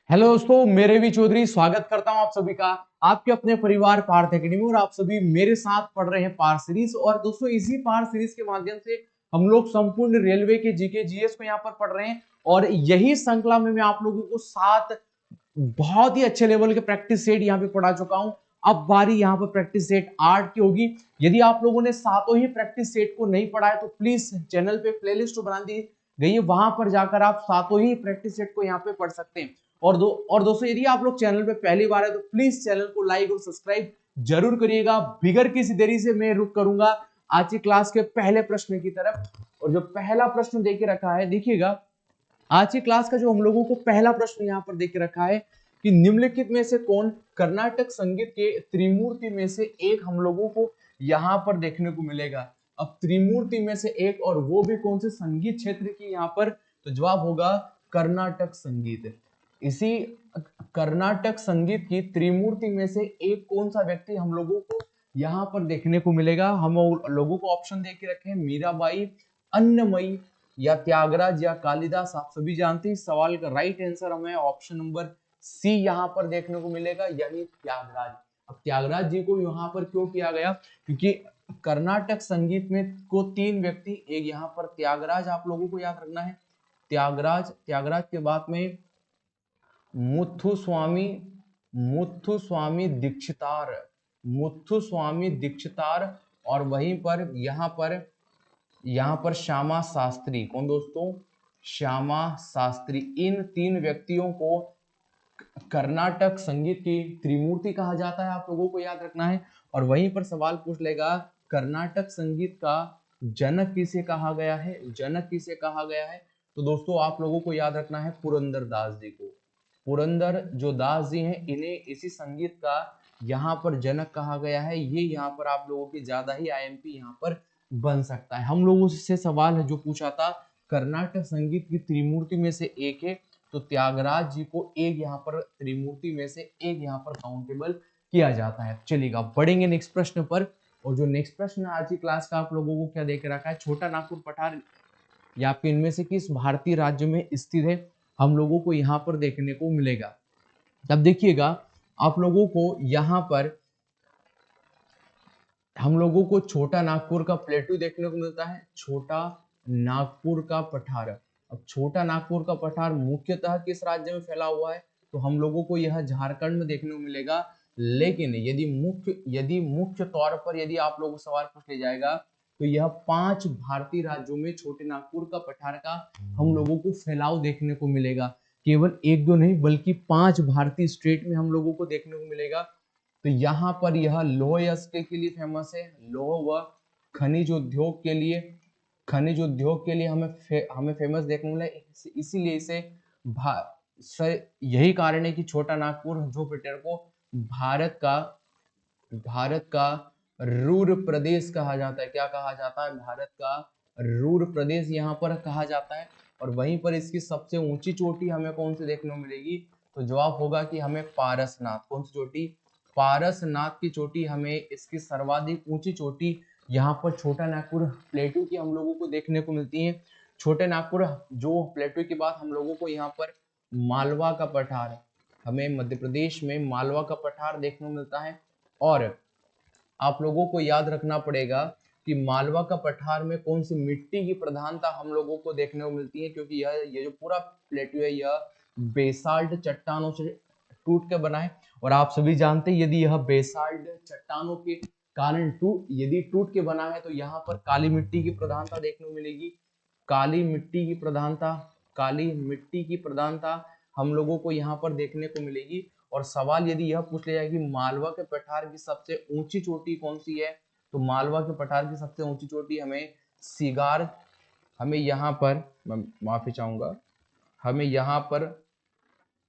Hello दोस्तों, मेरे भी चौधरी स्वागत करता हूं आप सभी का आपके अपने परिवार पार्थ एकेडमी। और आप सभी मेरे साथ पढ़ रहे हैं पार सीरीज। और दोस्तों, इसी पार सीरीज के माध्यम से हम लोग संपूर्ण रेलवे के जीके जीएस को यहाँ पर पढ़ रहे हैं। और यही श्रृंखला में मैं आप लोगों को 7 बहुत ही अच्छे लेवल के प्रैक्टिस सेट यहाँ पे पढ़ा चुका हूं। अब बारी यहाँ पर प्रैक्टिस सेट 8 की होगी। यदि आप लोगों ने सातों ही प्रैक्टिस सेट को नहीं पढ़ा है तो प्लीज चैनल पे प्लेलिस्ट बना दी गई है, वहां पर जाकर आप सातों ही प्रैक्टिस सेट को यहाँ पे पढ़ सकते हैं। और दोस्तों, यदि आप लोग चैनल पे पहली बार है तो प्लीज चैनल को लाइक और सब्सक्राइब जरूर करिएगा। बिगर किसी देरी से मैं रुक करूंगा आज की क्लास के पहले प्रश्न की तरफ। और जो पहला प्रश्न देके रखा है, देखिएगा आज की क्लास का जो हम लोगों को पहला प्रश्न यहाँ पर देख रखा है कि निम्नलिखित में से कौन कर्नाटक संगीत के त्रिमूर्ति में से एक हम लोगों को यहाँ पर देखने को मिलेगा। अब त्रिमूर्ति में से एक, और वो भी कौन से संगीत क्षेत्र की यहाँ पर, तो जवाब होगा कर्नाटक संगीत। इसी कर्नाटक संगीत की त्रिमूर्ति में से एक कौन सा व्यक्ति हम लोगों को यहाँ पर देखने को मिलेगा। हम लोगों को ऑप्शन दे के रखे हैं, मीराबाई, अन्नमयी या त्यागराज या कालिदास। आप सभी जानते हैं इस सवाल का राइट आंसर हमें ऑप्शन नंबर सी यहाँ पर देखने को मिलेगा, यानी त्यागराज। अब त्यागराज जी को यहाँ पर क्यों किया गया, क्योंकि कर्नाटक संगीत में को 3 व्यक्ति, एक यहाँ पर त्यागराज आप लोगों को याद रखना है। त्यागराज के बाद में मुथुस्वामी दीक्षितार, और वहीं पर यहाँ पर श्यामा शास्त्री। कौन दोस्तों? श्यामा शास्त्री। इन 3 व्यक्तियों को कर्नाटक संगीत की त्रिमूर्ति कहा जाता है, आप लोगों को याद रखना है। और वहीं पर सवाल पूछ लेगा, कर्नाटक संगीत का जनक किसे कहा गया है? तो दोस्तों, आप लोगों को याद रखना है पुरंदर दास जी को। पुरंदर जो दास जी हैं, इन्हें इसी संगीत का यहाँ पर जनक कहा गया है। ये यहाँ पर आप लोगों की ज्यादा ही आईएमपी यहाँ पर बन सकता है। हम लोगों से सवाल है जो पूछा था, कर्नाटक संगीत की त्रिमूर्ति में से एक है, तो त्यागराज जी को एक यहाँ पर त्रिमूर्ति में से एक यहाँ पर काउंटेबल किया जाता है। चलिएगा, बढ़ेंगे नेक्स्ट प्रश्न पर। और जो नेक्स्ट प्रश्न आज की क्लास का आप लोगों को क्या देख रखा है, छोटा नागपुर पठार या आपके इनमें से किस भारतीय राज्य में स्थित है, हम लोगों को यहाँ पर देखने को मिलेगा। तब देखिएगा, आप लोगों को यहाँ पर हम लोगों को छोटा नागपुर का प्लेटू देखने को मिलता है, छोटा नागपुर का पठार। अब छोटा नागपुर का पठार मुख्यतः किस राज्य में फैला हुआ है, तो हम लोगों को यह झारखंड में देखने को मिलेगा। लेकिन यदि मुख्य तौर पर यदि आप लोगों को सवाल पूछ लिया जाएगा, तो यह 5 भारतीय राज्यों में छोटे नागपुर का पठार का हम लोगों को फैलाव देखने को मिलेगा। केवल 1-2 नहीं, बल्कि 5 भारतीय स्टेट में हम लोगों को देखने को मिलेगा। तो यहाँ पर यह लौह अयस्क के लिए फेमस है, लौह व खनिज उद्योग के लिए हमें फेमस देखने को मिला। इसीलिए इसे यही कारण है कि छोटा नागपुर जो पठार को भारत का रूर प्रदेश कहा जाता है। क्या कहा जाता है? भारत का रूर प्रदेश यहाँ पर कहा जाता है। और वहीं पर इसकी सबसे ऊंची चोटी हमें कौन सी देखने को मिलेगी, तो जवाब होगा कि हमें पारसनाथ। कौन सी चोटी? पारसनाथ की चोटी हमें, इसकी सर्वाधिक ऊंची चोटी यहाँ पर छोटा नागपुर प्लेटू की हम लोगों को देखने को मिलती है। छोटे नागपुर जो प्लेटू के बाद हम लोगों को यहाँ पर मालवा का पठार, हमें मध्य प्रदेश में मालवा का पठार देखने को मिलता है। और आप लोगों को याद रखना पड़ेगा कि मालवा का पठार में कौन सी मिट्टी की प्रधानता हम लोगों को देखने को मिलती है, क्योंकि ये जो पूरा प्लेटू है यह बेसाल्ट चट्टानों से टूट के बना है। और आप सभी जानते हैं, यदि यह बेसाल्ट चट्टानों के कारण टूट के बना है, तो यहाँ पर काली मिट्टी की प्रधानता देखने को मिलेगी। काली मिट्टी की प्रधानता हम लोगों को यहाँ पर देखने को मिलेगी। और सवाल यदि यह पूछ लिया जाए कि मालवा के पठार की सबसे ऊंची चोटी कौन सी है, तो मालवा के पठार की सबसे ऊंची चोटी हमें यहाँ पर, मैं माफी चाहूंगा, हमें यहाँ पर,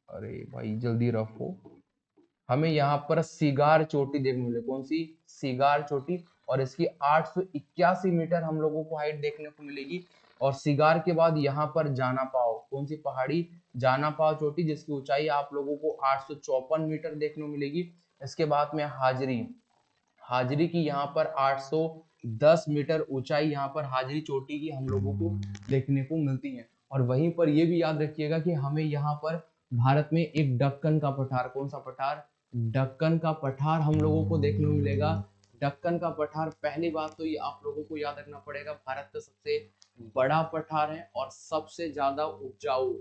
अरे भाई जल्दी रखो, हमें यहाँ पर सिगार चोटी देखने मिले। कौन सी? सिगार चोटी। और इसकी 881 मीटर हम लोगों को हाइट देखने को मिलेगी। और सिगार के बाद यहाँ पर जाना पाओ, कौन सी पहाड़ी? जाना पाओ चोटी, जिसकी ऊंचाई आप लोगों को 854 मीटर देखने को मिलेगी। इसके बाद में हाजरी की यहाँ पर 810 मीटर ऊंचाई यहाँ पर हाजरी चोटी की हम लोगों को देखने को मिलती है। और वहीं पर यह भी याद रखिएगा कि हमें यहाँ पर भारत में एक दक्कन का पठार, कौन सा पठार, दक्कन का पठार हम लोगों को देखने को मिलेगा। दक्कन का पठार, पहली बात तो ये आप लोगों को याद रखना पड़ेगा, भारत का सबसे बड़ा पठार है और सबसे ज्यादा उपजाऊ,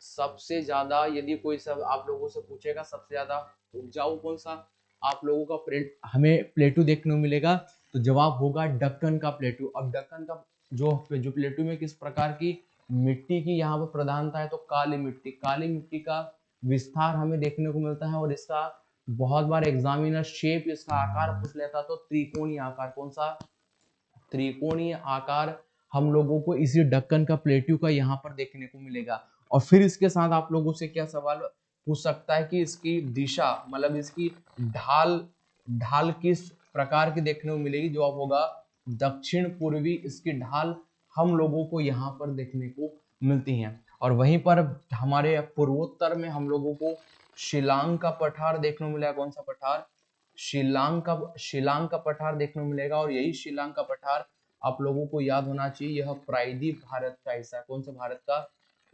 सबसे ज्यादा यदि कोई सब आप लोगों से पूछेगा सबसे ज्यादा उपजाऊ कौन सा आप लोगों का हमें प्लेटू देखने को मिलेगा, तो जवाब होगा दक्कन का प्लेटू। अब दक्कन का जो प्लेटू में किस प्रकार की मिट्टी की यहाँ पर प्रधानता है, तो काली मिट्टी, काली मिट्टी का विस्तार हमें देखने को मिलता है और इसका बहुत बार एग्जामिनर शेप, इसका आकार पूछ लेता, तो त्रिकोणीय आकार, कौन सा, त्रिकोणीय आकार हम लोगों को इसी दक्कन का प्लेट्यू का यहाँ पर देखने को मिलेगा। और फिर इसके साथ आप लोगों से क्या सवाल पूछ सकता है कि इसकी दिशा, मतलब इसकी ढाल, ढाल किस प्रकार की देखने को मिलेगी, जवाब होगा दक्षिण पूर्वी इसकी ढाल हम लोगों को यहाँ पर देखने को मिलती हैं। और वहीं पर हमारे पूर्वोत्तर में हम लोगों को शिलांग का पठार देखने को मिलेगा, कौन सा पठार, शिलांग का पठार देखने को मिलेगा। और यही शिलांग का पठार आप लोगों को याद होना चाहिए, यह प्रायद्वीप भारत का हिस्सा, कौन सा भारत का,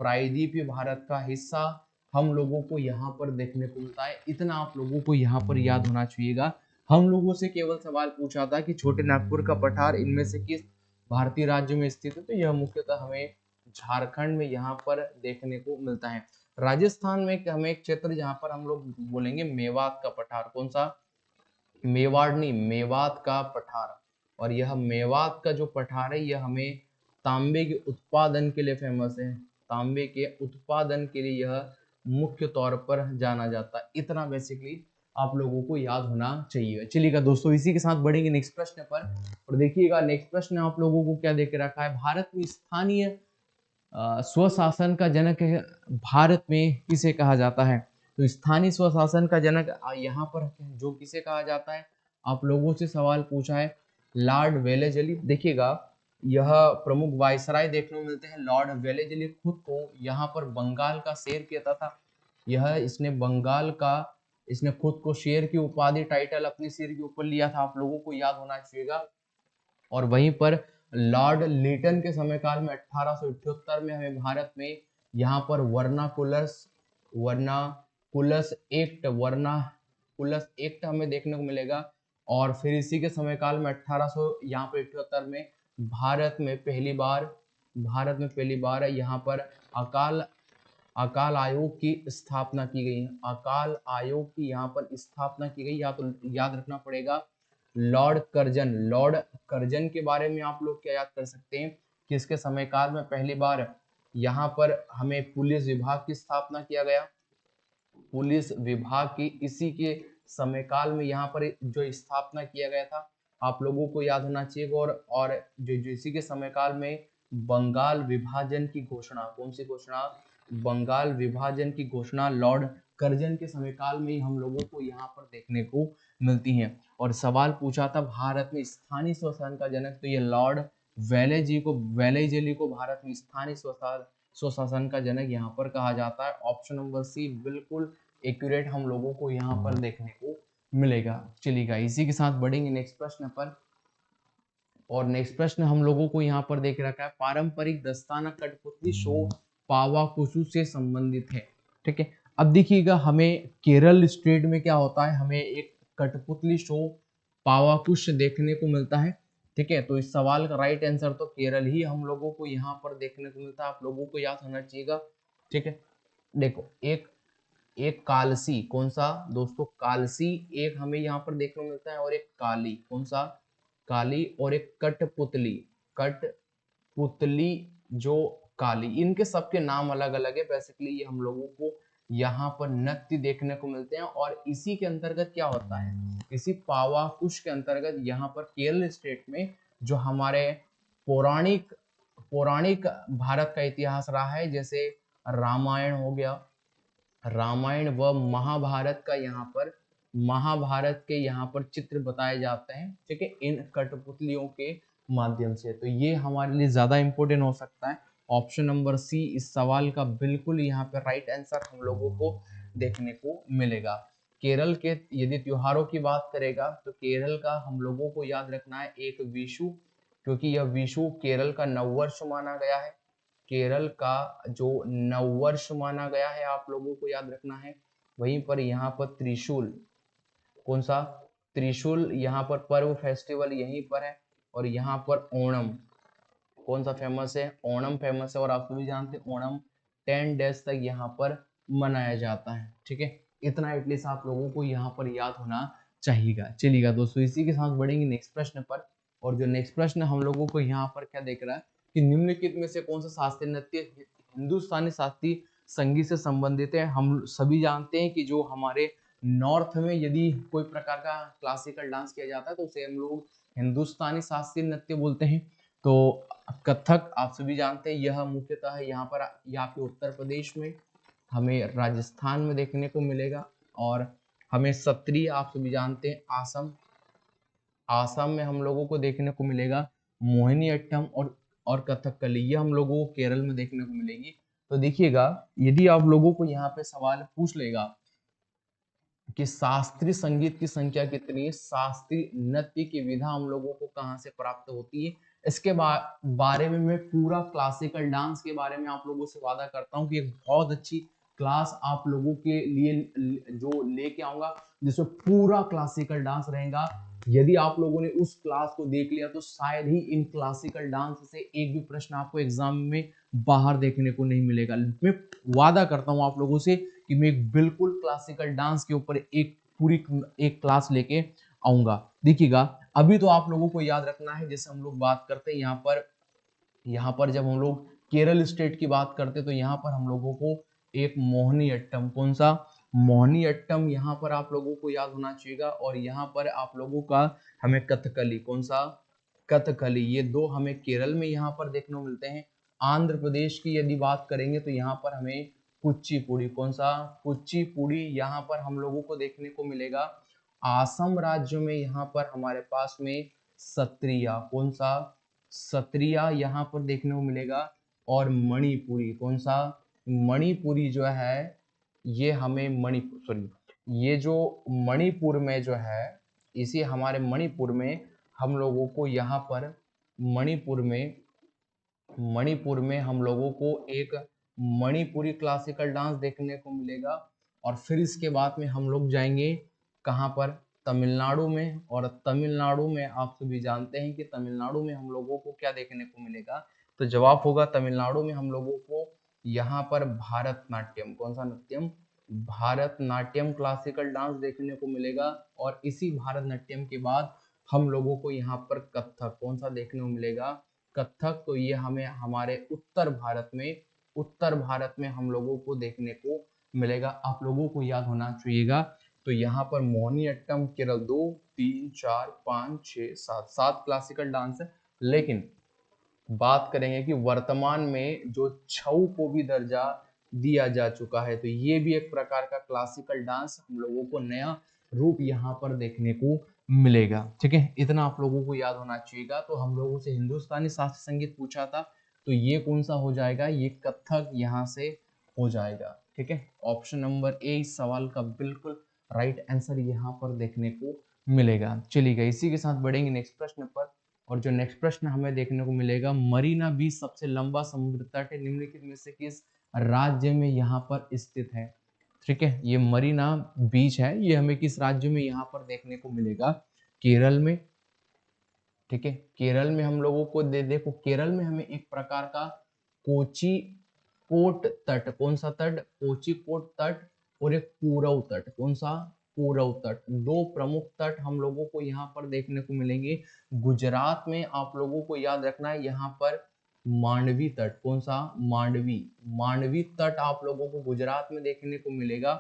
प्रायद्वीपीय भारत का हिस्सा हम लोगों को यहाँ पर देखने को मिलता है। इतना आप लोगों को यहाँ पर याद होना चाहिएगा। हम लोगों से केवल सवाल पूछा था कि छोटे नागपुर का पठार इनमें से किस भारतीय राज्य में स्थित है, तो यह मुख्यतः हमें झारखंड में यहाँ पर देखने को मिलता है। राजस्थान में हमें एक क्षेत्र जहाँ पर हम लोग बोलेंगे मेवात का पठार, कौन सा, मेवाड़ नहीं, मेवात का पठार। और यह मेवात का जो पठार है यह हमें तांबे के उत्पादन के लिए फेमस है, तांबे के उत्पादन के लिए यह मुख्य तौर पर जाना जाता है। इतना बेसिकली आप लोगों को याद होना चाहिए। चलिएगा दोस्तों, इसी के साथ बढ़ेंगे नेक्स्ट प्रश्न पर। और देखिएगा नेक्स्ट प्रश्न आप लोगों को क्या देके रखा है, भारत में स्थानीय स्वशासन का जनक भारत में किसे कहा जाता है, तो स्थानीय स्वशासन का जनक यहाँ पर जो किसे कहा जाता है, आप लोगों से सवाल पूछा है लॉर्ड वेलेजली। देखिएगा यह प्रमुख वायसराय देखने को मिलते हैं, लॉर्ड वेलेजली खुद को यहाँ पर बंगाल का शेर कहता था। यह इसने बंगाल का, इसने खुद को शेर की उपाधि टाइटल अपने सिर के ऊपर लिया था, आप लोगों को याद होना चाहिएगा। और वहीं पर लॉर्ड लिटन के समय काल में 1878 में हमें भारत में यहाँ पर वर्नाकुलस एक्ट हमें देखने को मिलेगा। और फिर इसी के समय काल में 1878 में भारत में पहली बार यहाँ पर अकाल आयोग की स्थापना की गई है, अकाल आयोग की यहाँ पर स्थापना की गई। या तो याद रखना पड़ेगा लॉर्ड कर्जन के बारे में आप लोग क्या याद कर सकते हैं कि इसके समय काल में पहली बार यहाँ पर हमें पुलिस विभाग की स्थापना किया गया, पुलिस विभाग की इसी के समय काल में यहाँ पर जो स्थापना किया गया था, आप लोगों को याद होना चाहिए। और जो इसी के समय काल में बंगाल विभाजन की घोषणा, कौन सी घोषणा, बंगाल विभाजन की घोषणा लॉर्ड कर्जन के समय काल में हम लोगों को यहाँ पर देखने को मिलती हैं। और सवाल पूछा था भारत में स्थानीय स्वशासन का जनक, तो ये लॉर्ड वेलेजली को भारत में स्थानीय स्वशासन का जनक यहाँ पर कहा जाता है। ऑप्शन नंबर सी बिल्कुल एक्यूरेट हम लोगों को यहाँ पर देखने को मिलेगा। चलिएगा इसी के साथ बढ़ेंगे नेक्स्ट प्रश्न पर। और नेक्स्ट प्रश्न हम लोगों को यहाँ पर देख रखा है, पारंपरिक दस्ताना कठपुतली शो पावाकुशु से संबंधित है। ठीक है, अब देखिएगा हमें केरल स्टेट में क्या होता है, हमें एक कठपुतली शो पावाकुश देखने को मिलता है। ठीक है, तो इस सवाल का राइट आंसर तो केरल ही हम लोगों को यहाँ पर देखने को मिलता है, आप लोगों को याद होना चाहिएगा। ठीक है, देखो एक कालसी, कौन सा दोस्तों, कालसी एक हमें यहाँ पर देखने को मिलता है, और एक काली, कौन सा, काली, और एक कठपुतली जो काली, इनके सबके नाम अलग अलग है। बेसिकली ये हम लोगों को यहाँ पर नृत्य देखने को मिलते हैं। और इसी के अंतर्गत क्या होता है, इसी पावाकुश के अंतर्गत यहाँ पर केरल स्टेट में जो हमारे पौराणिक भारत का इतिहास रहा है, जैसे रामायण हो गया, रामायण व महाभारत का यहाँ पर, महाभारत के यहाँ पर चित्र बताए जाते हैं। ठीक है, इन कठपुतलियों के माध्यम से। तो ये हमारे लिए ज्यादा इंपॉर्टेंट हो सकता है। ऑप्शन नंबर सी इस सवाल का बिल्कुल यहाँ पे राइट आंसर हम लोगों को देखने को मिलेगा। केरल के यदि त्योहारों की बात करेगा तो केरल का हम लोगों को याद रखना है एक विशु, क्योंकि यह विशु केरल का नववर्ष माना गया है। केरल का जो नववर्ष माना गया है आप लोगों को याद रखना है। वहीं पर यहाँ पर त्रिशूल, कौन सा, त्रिशूल यहाँ पर पर्व फेस्टिवल यहीं पर है। और यहाँ पर ओणम, कौन सा फेमस है, ओणम फेमस है। और आप सभी जानते हैं ओणम 10 डेज तक यहाँ पर मनाया जाता है। ठीक है, इतना एटलीस्ट आप लोगों को यहाँ पर याद होना चाहिएगा। चलिएगा दोस्तों, इसी के साथ बढ़ेंगे नेक्स्ट प्रश्न पर। और जो नेक्स्ट प्रश्न हम लोगों को यहाँ पर क्या देख रहा है कि निम्नलिखित में से कौन सा शास्त्रीय नृत्य हिंदुस्तानी शास्त्रीय संगीत से संबंधित है। हम सभी जानते हैं कि जो हमारे नॉर्थ में यदि कोई प्रकार का क्लासिकल डांस किया जाता है तो उसे हम लोग हिंदुस्तानी शास्त्रीय नृत्य बोलते हैं। तो कथक आप सभी जानते हैं यह मुख्यतः है यहाँ पर, यहाँ पे उत्तर प्रदेश में, हमें राजस्थान में देखने को मिलेगा। और हमें सत्रिय आप सभी जानते हैं आसम, आसाम में हम लोगों को देखने को मिलेगा। मोहिनीअट्टम और कथकली ये हम लोगों को केरल में देखने को मिलेगी। तो देखिएगा, यदि आप लोगों को यहाँ पे सवाल पूछ लेगा कि शास्त्रीय संगीत की संख्या कितनी है, शास्त्रीय नृत्य की विधा हम लोगों को कहाँ से प्राप्त होती है, इसके बारे में मैं पूरा क्लासिकल डांस के बारे में आप लोगों से वादा करता हूँ कि एक बहुत अच्छी क्लास आप लोगों के लिए जो लेके आऊंगा जिसमें पूरा क्लासिकल डांस रहेगा। यदि आप लोगों ने उस क्लास को देख लिया तो शायद ही इन क्लासिकल डांस से एक भी प्रश्न आपको एग्जाम में बाहर देखने को नहीं मिलेगा। मैं वादा करता हूं आप लोगों से कि मैं बिल्कुल क्लासिकल डांस के ऊपर एक पूरी एक क्लास लेके आऊंगा। देखिएगा, अभी तो आप लोगों को याद रखना है, जैसे हम लोग बात करते हैं यहाँ पर जब हम लोग केरल स्टेट की बात करते हैं तो यहाँ पर हम लोगों को एक मोहिनीअट्टम, कौन सा, मोहिनीअट्टम यहाँ पर आप लोगों को याद होना चाहिएगा। और यहाँ पर आप लोगों का हमें कथकली, कौन सा, कथकली, ये दो हमें केरल में यहाँ पर देखने को मिलते हैं। आंध्र प्रदेश की यदि बात करेंगे तो यहाँ पर हमें कुचिपुड़ी, कौन सा, कुचिपुड़ी यहाँ पर हम लोगों को देखने को मिलेगा। आसम राज्य में यहाँ पर हमारे पास में सत्रिया, कौन सा, सत्रिया यहाँ पर देखने को मिलेगा। और मणिपुरी, कौन सा, मणिपुरी जो है ये हमें मणिपुर, सॉरी, ये जो मणिपुर में जो है, इसी हमारे मणिपुर में हम लोगों को यहाँ पर मणिपुर में हम लोगों को एक मणिपुरी क्लासिकल डांस देखने को मिलेगा। और फिर इसके बाद में हम लोग जाएंगे कहाँ पर, तमिलनाडु में। और तमिलनाडु में आप सभी जानते हैं कि तमिलनाडु में हम लोगों को क्या देखने को मिलेगा, तो जवाब होगा तमिलनाडु में हम लोगों को यहाँ पर भारतनाट्यम, कौन सा नृत्यम, भारतनाट्यम क्लासिकल डांस देखने को मिलेगा। और इसी भारतनाट्यम के बाद हम लोगों को यहाँ पर कथक, कौन सा देखने को मिलेगा, कथक। तो ये हमें हमारे उत्तर भारत में हम लोगों को देखने को मिलेगा। आप लोगों को याद होना चाहिएगा। तो यहाँ पर मोहिनीअट्टम केरल 2, 3, 4, 5, 6, 7 क्लासिकल डांस है। लेकिन बात करेंगे कि वर्तमान में जो छऊ को भी दर्जा दिया जा चुका है, तो ये भी एक प्रकार का क्लासिकल डांस हम लोगों को नया रूप यहाँ पर देखने को मिलेगा। ठीक है, इतना आप लोगों को याद होना चाहिएगा। तो हम लोगों से हिंदुस्तानी शास्त्रीय संगीत पूछा था, तो ये कौन सा हो जाएगा, ये कथक यहाँ से हो जाएगा। ठीक है, ऑप्शन नंबर ए इस सवाल का बिल्कुल राइट आंसर यहाँ पर देखने को मिलेगा। चलिएगा, इसी के साथ बढ़ेंगे नेक्स्ट प्रश्न पर। और जो नेक्स्ट प्रश्न हमें देखने को मिलेगा, मरीना बीच सबसे लंबा समुद्र तट है, निम्नलिखित में से किस राज्य में यहाँ पर स्थित है। ठीक है, ये मरीना बीच है, ये हमें किस राज्य में यहाँ पर देखने को मिलेगा, केरल में। ठीक है, केरल में हम लोगों को देखो, केरल में हमें एक प्रकार का कोचिकोट तट, कौन सा तट, कोचिकोट तट, और एक पूरव तट, कौन सा, पूरव तट, दो प्रमुख तट हम लोगों को यहाँ पर देखने को मिलेंगे। गुजरात में आप लोगों को याद रखना है यहाँ पर मांडवी तट, कौन सा, मांडवी तट आप लोगों को गुजरात में देखने को मिलेगा।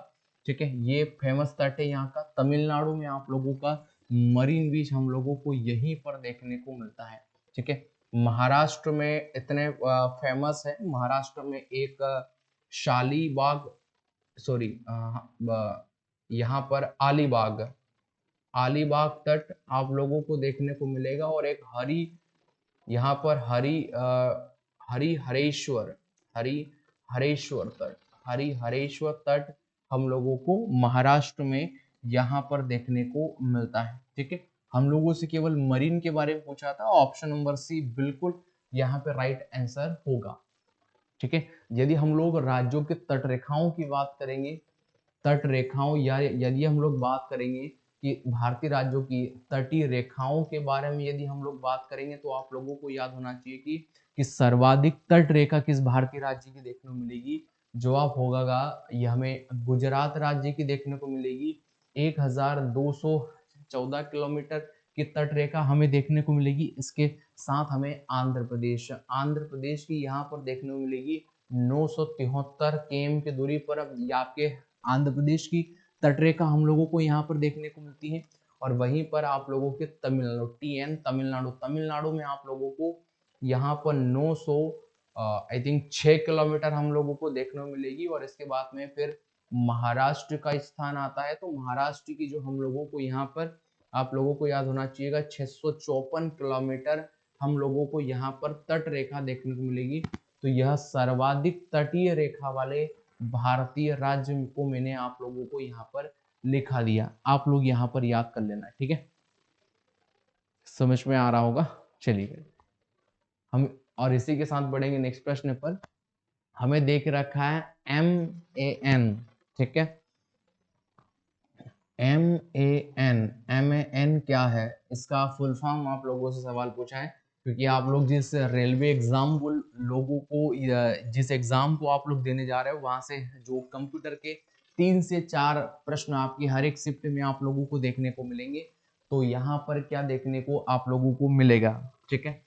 ठीक है, ये फेमस तट है यहाँ का। तमिलनाडु में आप लोगों का मरीन बीच हम लोगों को यहीं पर देखने को मिलता है। ठीक है, महाराष्ट्र में इतने फेमस है, महाराष्ट्र में एक शालीबाग, सॉरी, यहाँ पर अलीबाग तट आप लोगों को देखने को मिलेगा। और एक यहाँ पर हरिहरेश्वर तट हम लोगों को महाराष्ट्र में यहाँ पर देखने को मिलता है। ठीक है, हम लोगों से केवल मरीन के बारे में पूछा था, ऑप्शन नंबर सी बिल्कुल यहाँ पे राइट आंसर होगा। ठीक है। यदि हम लोग राज्यों के तट रेखाओं की बात करेंगे, तट रेखाओं, या यदि हम लोग बात करेंगे कि भारतीय राज्यों की तटीय रेखाओं के बारे में यदि हम लोग बात करेंगे, तो आप लोगों को याद होना चाहिए कि सर्वाधिक तट रेखा किस भारतीय राज्य की देखने को मिलेगी। जवाब होगा यह हमें गुजरात राज्य की देखने को मिलेगी। 1214 किलोमीटर की तट रेखा हमें देखने को मिलेगी। इसके साथ हमें आंध्र प्रदेश की यहाँ पर देखने को मिलेगी 973 km की दूरी पर। अब आपके आंध्र प्रदेश की तटरेखा हम लोगों को यहाँ पर देखने को मिलती है। और वहीं पर आप लोगों के तमिलनाडु, तमिलनाडु में आप लोगों को यहाँ पर 900 आई थिंक 6 किलोमीटर हम लोगों को देखने को मिलेगी। और इसके बाद में फिर महाराष्ट्र का स्थान आता है। तो महाराष्ट्र की जो हम लोगों को यहाँ पर आप लोगों को याद होना चाहिएगा 654 किलोमीटर हम लोगों को यहाँ पर तट रेखा देखने को मिलेगी। तो यह सर्वाधिक तटीय रेखा वाले भारतीय राज्य को मैंने आप लोगों को यहाँ पर लिखा दिया। आप लोग यहाँ पर याद कर लेना, ठीक है। समझ में आ रहा होगा। चलिए हम और इसी के साथ बढ़ेंगे नेक्स्ट प्रश्न पर। हमें देख रखा है MAN, ठीक है। MAN क्या है, इसका फुल फॉर्म आप लोगों से सवाल पूछा है, क्योंकि आप लोग जिस रेलवे एग्जाम को लोगों को जिस एग्जाम को आप लोग देने जा रहे हो, वहां से जो कंप्यूटर के 3 से 4 प्रश्न आपकी हर एक शिफ्ट में आप लोगों को देखने को मिलेंगे। तो यहाँ पर क्या देखने को आप लोगों को मिलेगा, ठीक है।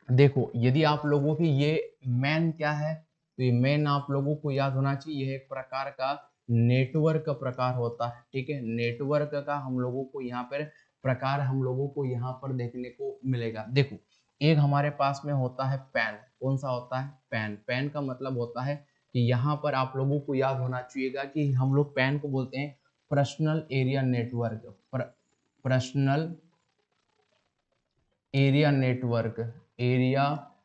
देखो, यदि आप लोगों की ये मैन क्या है, तो ये मैन आप लोगों को याद होना चाहिए, यह एक प्रकार का नेटवर्क का प्रकार होता है, ठीक है। नेटवर्क का हम लोगों को यहाँ पर प्रकार हम लोगों को यहाँ पर देखने को मिलेगा। देखो, एक हमारे पास में होता है पैन। कौन सा होता है? पैन। पैन का मतलब होता है कि यहाँ पर आप लोगों को याद होना चाहिएगा कि हम लोग पैन को बोलते हैं personal area network. Personal area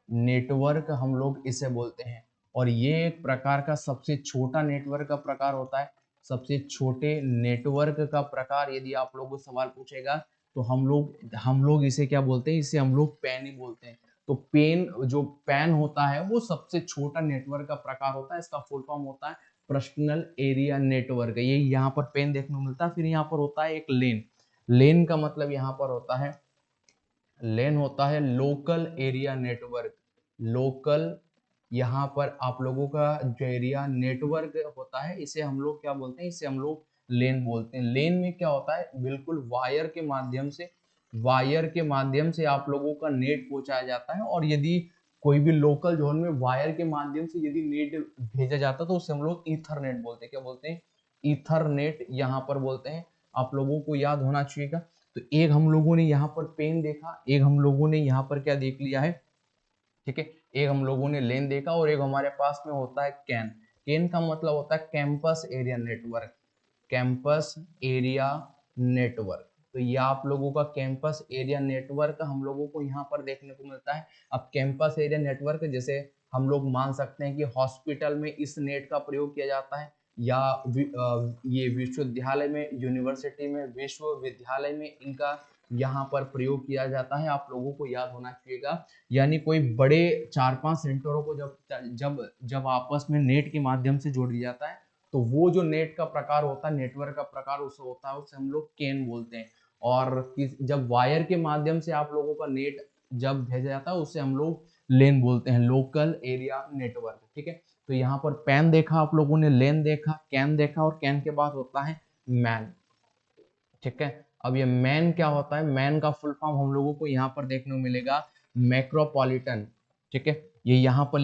network हम लोग इसे बोलते हैं। और ये एक प्रकार का सबसे छोटा नेटवर्क का प्रकार होता है। सबसे छोटे नेटवर्क का प्रकार यदि आप लोगों को सवाल पूछेगा, तो हम लोग इसे क्या बोलते हैं? इसे हम लोग पैन ही बोलते हैं। तो पैन होता है वो सबसे छोटा नेटवर्क का प्रकार होता है। इसका फुल फॉर्म होता है पर्सनल एरिया नेटवर्क। ये यहाँ पर पेन देखने को मिलता है। फिर यहाँ पर होता है एक लेन। लेन का मतलब यहाँ पर होता है, लेन होता है लोकल एरिया नेटवर्क। लोकल, यहाँ पर आप लोगों का जो एरिया नेटवर्क होता है, इसे हम लोग क्या बोलते हैं? इसे हम लोग लेन बोलते हैं। लेन में क्या होता है? बिल्कुल वायर के माध्यम से आप लोगों का नेट पहुंचाया जाता है। और यदि कोई भी लोकल जोन में वायर के माध्यम से यदि नेट भेजा जाता है, तो उसे हम लोग ईथरनेट बोलते हैं। क्या बोलते हैं? ईथरनेट यहाँ पर बोलते हैं। आप लोगों को याद होना चाहिएगा। तो एक हम लोगों ने यहाँ पर पेन देखा, एक हम लोगों ने यहाँ पर क्या देख लिया है, ठीक है। एक हम लोगों ने लेन देखा, और एक हमारे पास में होता है कैन। कैन का मतलब होता है campus area network. Campus area network. तो ये आप लोगों का कैंपस एरिया नेटवर्क हम लोगों को यहाँ पर देखने को मिलता है। अब कैंपस एरिया नेटवर्क जैसे हम लोग मान सकते हैं कि हॉस्पिटल में इस नेट का प्रयोग किया जाता है, या ये विश्वविद्यालय में, यूनिवर्सिटी में, विश्वविद्यालय में इनका यहाँ पर प्रयोग किया जाता है। आप लोगों को याद होना चाहिएगा। यानी कोई बड़े 4-5 सेंटरों को जब जब आपस में नेट के माध्यम से जोड़ दिया जाता है, तो वो जो नेट का प्रकार होता है, नेटवर्क का प्रकार उसे होता है, उसे हम लोग कैन बोलते हैं। और जब वायर के माध्यम से आप लोगों का नेट जब भेजा जाता है, उसे हम लोग लेन बोलते हैं, लोकल एरिया नेटवर्क, ठीक है। तो यहाँ पर पैन देखा आप लोगों ने, लेन देखा, कैन देखा, और कैन के बाद होता है मैन, ठीक है। अब ये मैन क्या होता है? मैन का फुल फॉर्म हम लोगों को यहाँ पर देखने को मिलेगा मैक्रोपॉलिटन, ठीक है। ये यहाँ पर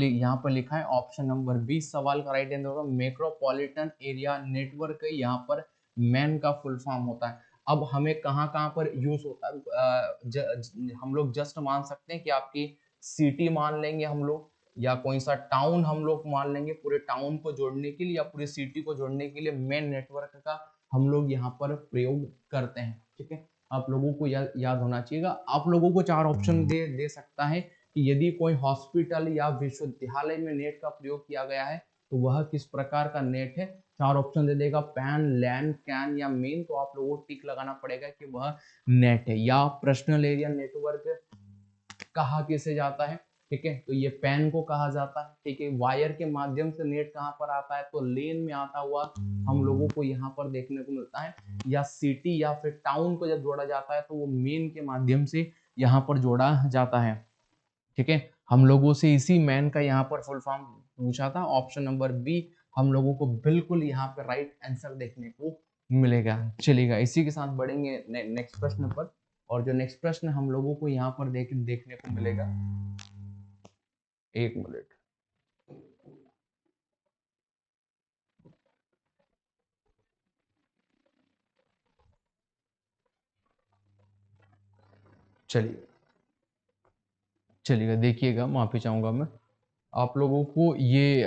लिखा है ऑप्शन नंबर 20 सवाल का राइट आंसर होगा मैक्रोपॉलिटन एरिया नेटवर्क। यहाँ पर मैन का फुल फॉर्म होता है। अब हमें कहाँ पर यूज होता है, हम लोग जस्ट मान सकते हैं कि आपकी सिटी मान लेंगे हम लोग, या कोई सा टाउन हम लोग मान लेंगे। पूरे टाउन को जोड़ने के लिए या पूरे सिटी को जोड़ने के लिए मेन नेटवर्क का हम लोग यहाँ पर प्रयोग करते हैं, ठीक है। आप लोगों को याद होना चाहिएगा। आप लोगों को 4 ऑप्शन दे सकता है कि यदि कोई हॉस्पिटल या विश्वविद्यालय में नेट का प्रयोग किया गया है, तो वह किस प्रकार का नेट है। 4 ऑप्शन दे देगा, पैन, लैन, कैन या मेन। तो आप लोगों को टिक लगाना पड़ेगा कि वह नेट है। या पर्सनल एरिया नेटवर्क कहा किसे जाता है, ठीक है। तो ये पैन को कहा जाता है, ठीक है। वायर के माध्यम से नेट कहाँ पर आता है, तो लेन में आता हुआ हम लोगों को यहाँ पर देखने को मिलता है, या सिटी या फिर टाउन को जब जोड़ा जाता है तो वो मेन के माध्यम से यहाँ पर जोड़ा जाता है, ठीक है। हम लोगों से इसी मैन का यहाँ पर फुल फॉर्म पूछा था, ऑप्शन नंबर बी हम लोगों को बिल्कुल यहाँ पर राइट आंसर देखने को मिलेगा। चलिएगा, इसी के साथ बढ़ेंगे नेक्स्ट प्रश्न पर। और जो नेक्स्ट प्रश्न हम लोगों को यहाँ पर देखने को मिलेगा, एक मिनट, चलिए चलिएगा, देखिएगा, माफी चाहूंगा मैं आप लोगों को। ये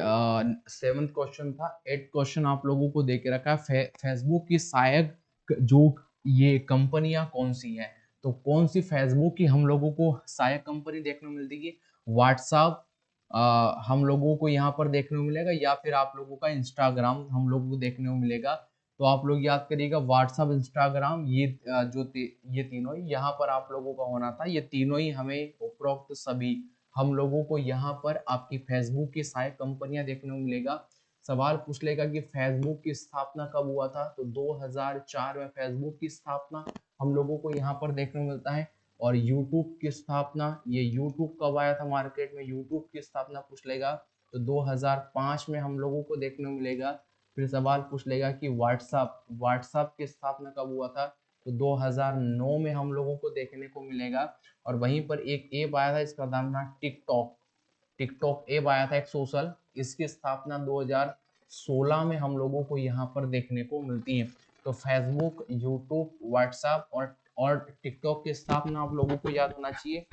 7th क्वेश्चन था। 8th क्वेश्चन आप लोगों को दे के रखा है, फेसबुक की सहायक जो ये कंपनियां कौन सी है। तो कौन सी फेसबुक की हम लोगों को सहायक कंपनी देखने को मिलती है, व्हाट्सएप हम लोगों को यहाँ पर देखने को मिलेगा, या फिर आप लोगों का इंस्टाग्राम हम लोगों को देखने को मिलेगा। तो आप लोग याद करिएगा, व्हाट्सएप, इंस्टाग्राम, ये ये तीनों ही यहाँ पर आप लोगों का होना था। ये तीनों ही हमें उपरोक्त सभी हम लोगों को यहाँ पर आपकी फेसबुक की सहायक कंपनियां देखने को मिलेगा। सवाल पूछ लेगा कि फेसबुक की स्थापना कब हुआ था, तो 2004 में फेसबुक की स्थापना हम लोगों को यहाँ पर देखने को मिलता है। और यूट्यूब की स्थापना, ये यूट्यूब कब आया था मार्केट में, यूट्यूब की स्थापना पूछ लेगा तो 2005 में हम लोगों को देखने को मिलेगा। फिर सवाल पूछ लेगा कि व्हाट्सएप की स्थापना कब हुआ था, तो 2009 में हम लोगों को देखने को मिलेगा। और वहीं पर एक ऐप आया था, इसका नाम था टिकटॉक। टिकटॉक ऐप आया था एक सोशल, इसकी स्थापना 2016 में हम लोगों को यहाँ पर देखने को मिलती है। तो फेसबुक, यूट्यूब, व्हाट्सएप और टिकटॉक की स्थापना आप लोगों को याद होना चाहिए।